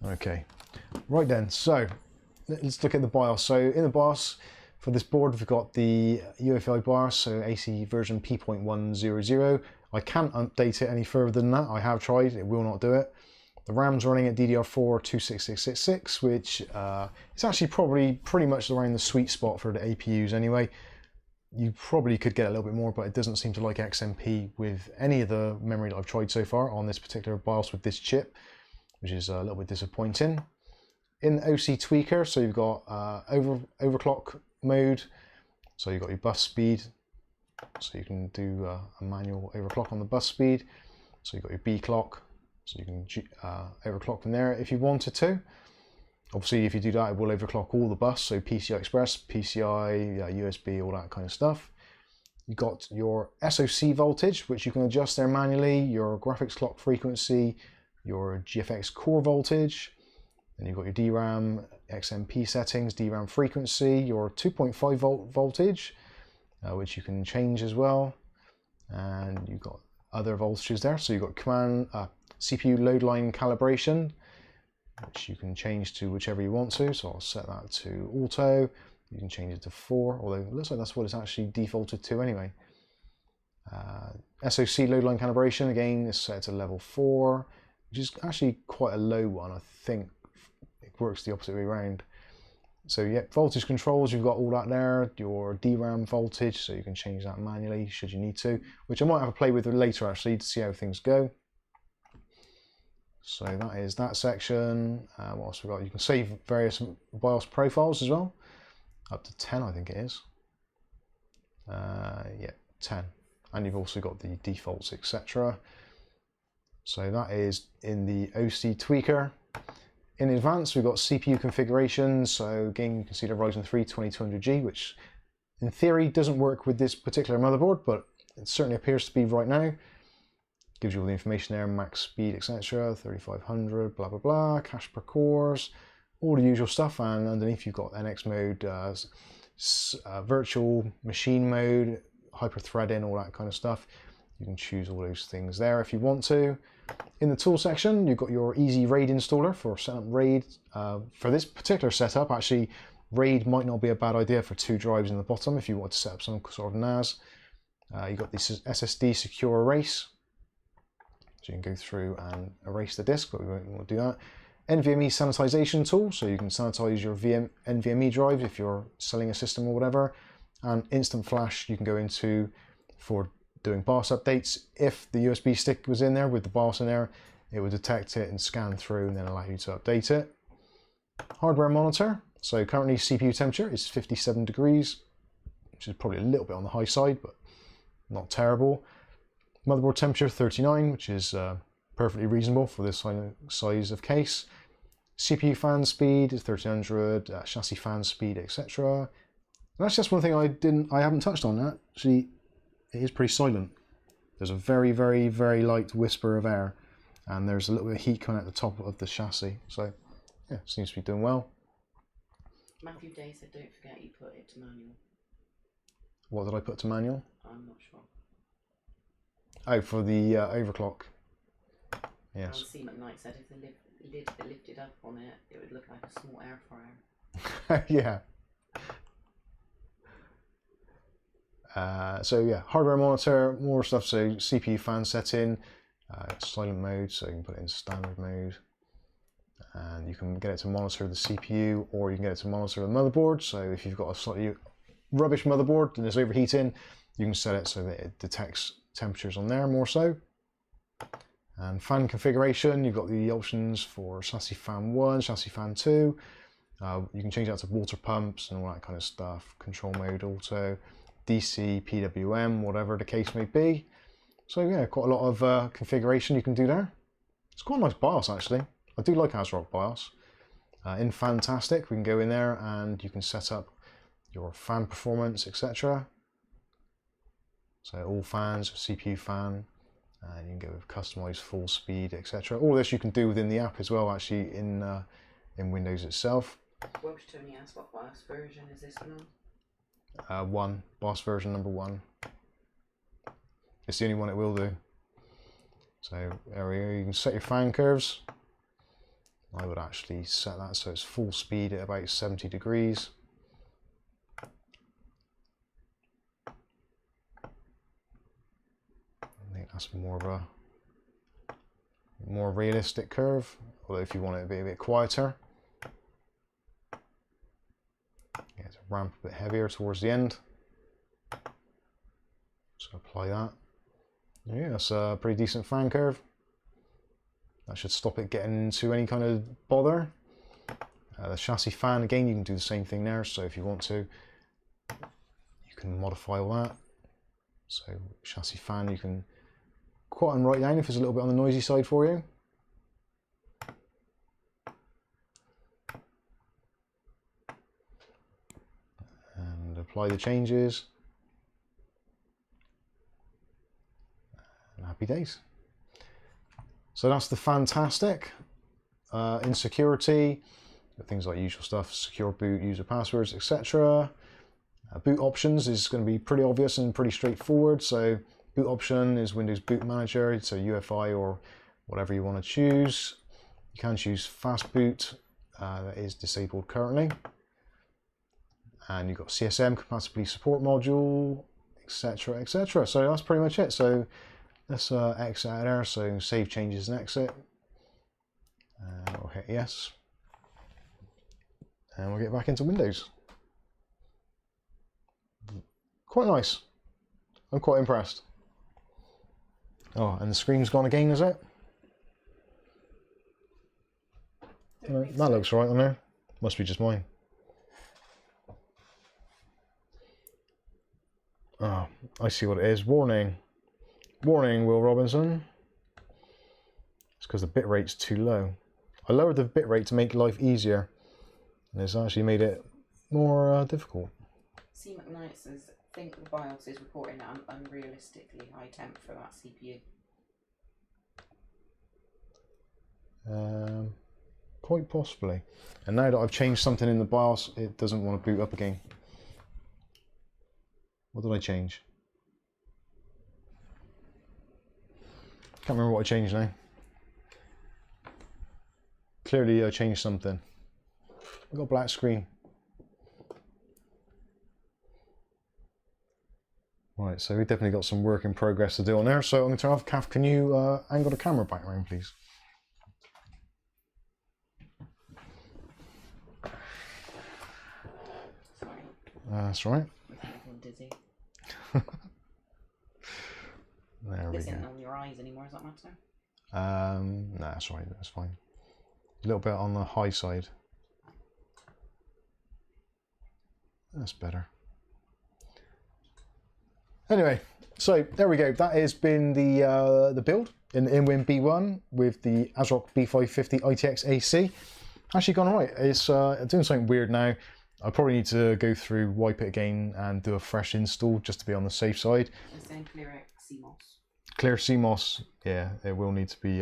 Okay, right then, so let's look at the BIOS. So in the BIOS for this board, we've got the UEFI BIOS, so AC version P.100. I can't update it any further than that. I have tried, it will not do it. The RAM's running at DDR4 26666, which is actually probably pretty much around the sweet spot for the APUs anyway. You probably could get a little bit more, but it doesn't seem to like XMP with any of the memory that I've tried so far on this particular BIOS with this chip, which is a little bit disappointing. In the OC tweaker, so you've got overclock mode, so you've got your bus speed, so you can do a manual overclock on the bus speed. So you've got your B clock, so you can overclock from there if you wanted to. Obviously, if you do that, it will overclock all the bus, so PCI Express, PCI, USB, all that kind of stuff. You've got your SoC voltage, which you can adjust there manually, your graphics clock frequency, your GFX core voltage, and you've got your DRAM XMP settings, DRAM frequency, your 2.5 volt voltage, which you can change as well, and you've got other voltages there. So you've got CPU load line calibration, which you can change to whichever you want to. So I'll set that to auto. You can change it to 4, although it looks like that's what it's actually defaulted to anyway. SoC load line calibration, again, is set to level 4, which is actually quite a low one. I think it works the opposite way around. So yeah, voltage controls, you've got all that there, your DRAM voltage, so you can change that manually should you need to, which I might have a play with later actually to see how things go. So that is that section. What else we got? You can save various BIOS profiles as well, up to 10 I think it is. Yeah, 10. And you've also got the defaults, etc. So that is in the OC tweaker. In advanced, we've got CPU configurations. So again, you can see the Ryzen 3 2200G, which in theory doesn't work with this particular motherboard, but it certainly appears to be right now. Gives you all the information there, max speed, etc. 3500, blah, blah, blah, cache per cores, all the usual stuff. And underneath you've got NX mode, virtual machine mode, hyper-threading, all that kind of stuff. You can choose all those things there if you want to. In the tool section, you've got your easy RAID installer for setting up RAID. For this particular setup, actually, RAID might not be a bad idea for 2 drives in the bottom if you want to set up some sort of NAS. You've got this SSD secure erase, so you can go through and erase the disk, but we won't want to do that. NVMe sanitization tool, so you can sanitize your NVMe drive if you're selling a system or whatever. And instant flash you can go into for doing BIOS updates. If the USB stick was in there with the BIOS in there, it would detect it and scan through and then allow you to update it. Hardware monitor, so currently CPU temperature is 57 degrees, which is probably a little bit on the high side, but not terrible. Motherboard temperature 39, which is perfectly reasonable for this size of case. CPU fan speed is 1300, chassis fan speed, etc. That's just one thing I haven't touched on. Actually, it is pretty silent. There's a very, very, very light whisper of air, and there's a little bit of heat coming out the top of the chassis. So, yeah, seems to be doing well. Matthew Day said, "Don't forget you put it to manual." What did I put to manual? I'm not sure. Oh, for the overclock. Yes. And C McKnight said if the lid lifted up on it, it would look like a small air fryer. Yeah. So yeah, hardware monitor, more stuff. So CPU fan setting, silent mode, so you can put it in standard mode, and you can get it to monitor the CPU, or you can get it to monitor the motherboard. So if you've got a slightly rubbish motherboard and it's overheating, you can set it so that it detects temperatures on there more so. And fan configuration, you've got the options for chassis fan 1, chassis fan 2. You can change that to water pumps and all that kind of stuff. Control mode, auto, DC, PWM, whatever the case may be. So yeah, quite a lot of configuration you can do there. It's quite a nice BIOS actually. I do like ASRock BIOS. In Fantastic, we can go in there and you can set up your fan performance, etc. So all fans, CPU fan, And you can go with customize full speed, etc. All this you can do within the app as well, actually, in Windows itself. Welsh Tony asked what BIOS version is this one? 1, BIOS version number 1. It's the only one it will do. So there we go, you can set your fan curves. I would actually set that so it's full speed at about 70 degrees. I think that's more of a more realistic curve, although if you want it to be a bit quieter, yeah, to ramp a bit heavier towards the end. So apply that. Yeah, that's a pretty decent fan curve. That should stop it getting into any kind of bother. The chassis fan, again, you can do the same thing there. So if you want to, you can modify all that. So chassis fan, you can quieten right down if it's a little bit on the noisy side for you. And apply the changes. And happy days. So that's the fantastic. In security, things like usual stuff, secure boot, user passwords, etc. Boot options is going to be pretty obvious and pretty straightforward. So boot option is Windows Boot Manager, so UEFI or whatever you want to choose. You can choose fast boot, that is disabled currently. And you've got CSM, compatibility support module, etc, etc. So that's pretty much it. So let's exit out there, so save changes and exit. We'll hit yes. And we'll get back into Windows. Quite nice. I'm quite impressed. Oh, and the screen's gone again, is it? That looks right on there. Must be just mine. Oh, I see what it is. Warning. Warning, Will Robinson. It's because the bitrate's too low. I lowered the bitrate to make life easier, and it's actually made it more difficult. C McKnight says, I think the BIOS is reporting an unrealistically high temp for that CPU. Quite possibly. And now that I've changed something in the BIOS, it doesn't want to boot up again. What did I change? Can't remember what I changed now. Clearly I changed something. I've got a black screen. Right, so we've definitely got some work in progress to do on there. So I'm going to turn off. Kath, can you angle the camera back around, please? Sorry. That's right. I'm dizzy. There This we go. isn't on your eyes anymore, does that matter? No, that's right, that's fine. A little bit on the high side. That's better. Anyway, so there we go. That has been the build in the Inwin B1 with the ASRock B550 ITX AC. Actually gone right. It's doing something weird now. I probably need to go through, wipe it again, and do a fresh install just to be on the safe side. It's saying clear CMOS. Clear CMOS, yeah, it will need to be.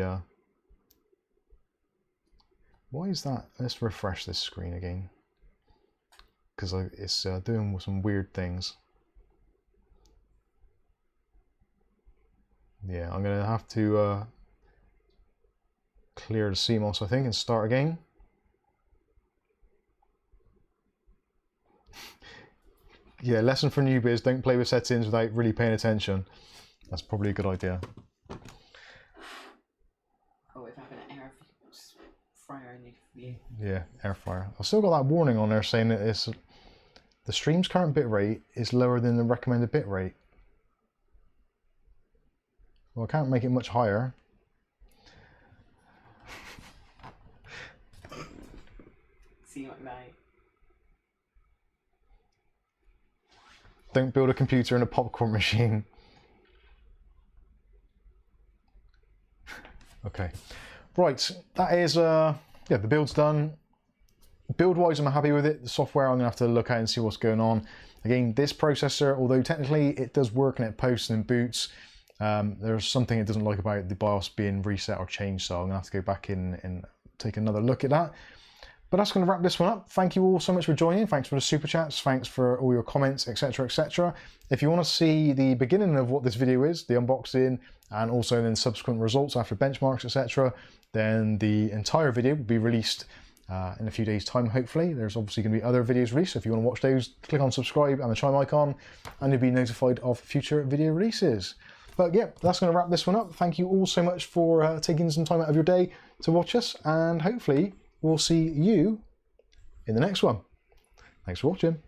Why is that? Let's refresh this screen again, because it's doing some weird things. Yeah, I'm gonna have to clear the CMOS, I think, and start again. Yeah, lesson for newbies: don't play with settings without really paying attention. That's probably a good idea. Oh, if I have an air fryer in the view. Yeah, air fryer. I've still got that warning on there saying that the stream's current bitrate is lower than the recommended bitrate. Well, I can't make it much higher. See you at night. Don't build a computer in a popcorn machine. Okay, right, that is, yeah, the build's done. Build-wise, I'm happy with it. The software, I'm gonna have to look at and see what's going on. Again, this processor, although technically it does work and it posts and boots, There's something it doesn't like about the BIOS being reset or changed, so I'm going to have to go back in and take another look at that. But that's going to wrap this one up. Thank you all so much for joining. Thanks for the super chats. Thanks for all your comments, etc, etc. If you want to see the beginning of what this video is, the unboxing, and also then subsequent results after benchmarks, etc, then the entire video will be released in a few days' time, hopefully. There's obviously going to be other videos released, so if you want to watch those, click on subscribe and the chime icon, and you'll be notified of future video releases. But yeah, that's going to wrap this one up. Thank you all so much for taking some time out of your day to watch us, and hopefully we'll see you in the next one. Thanks for watching.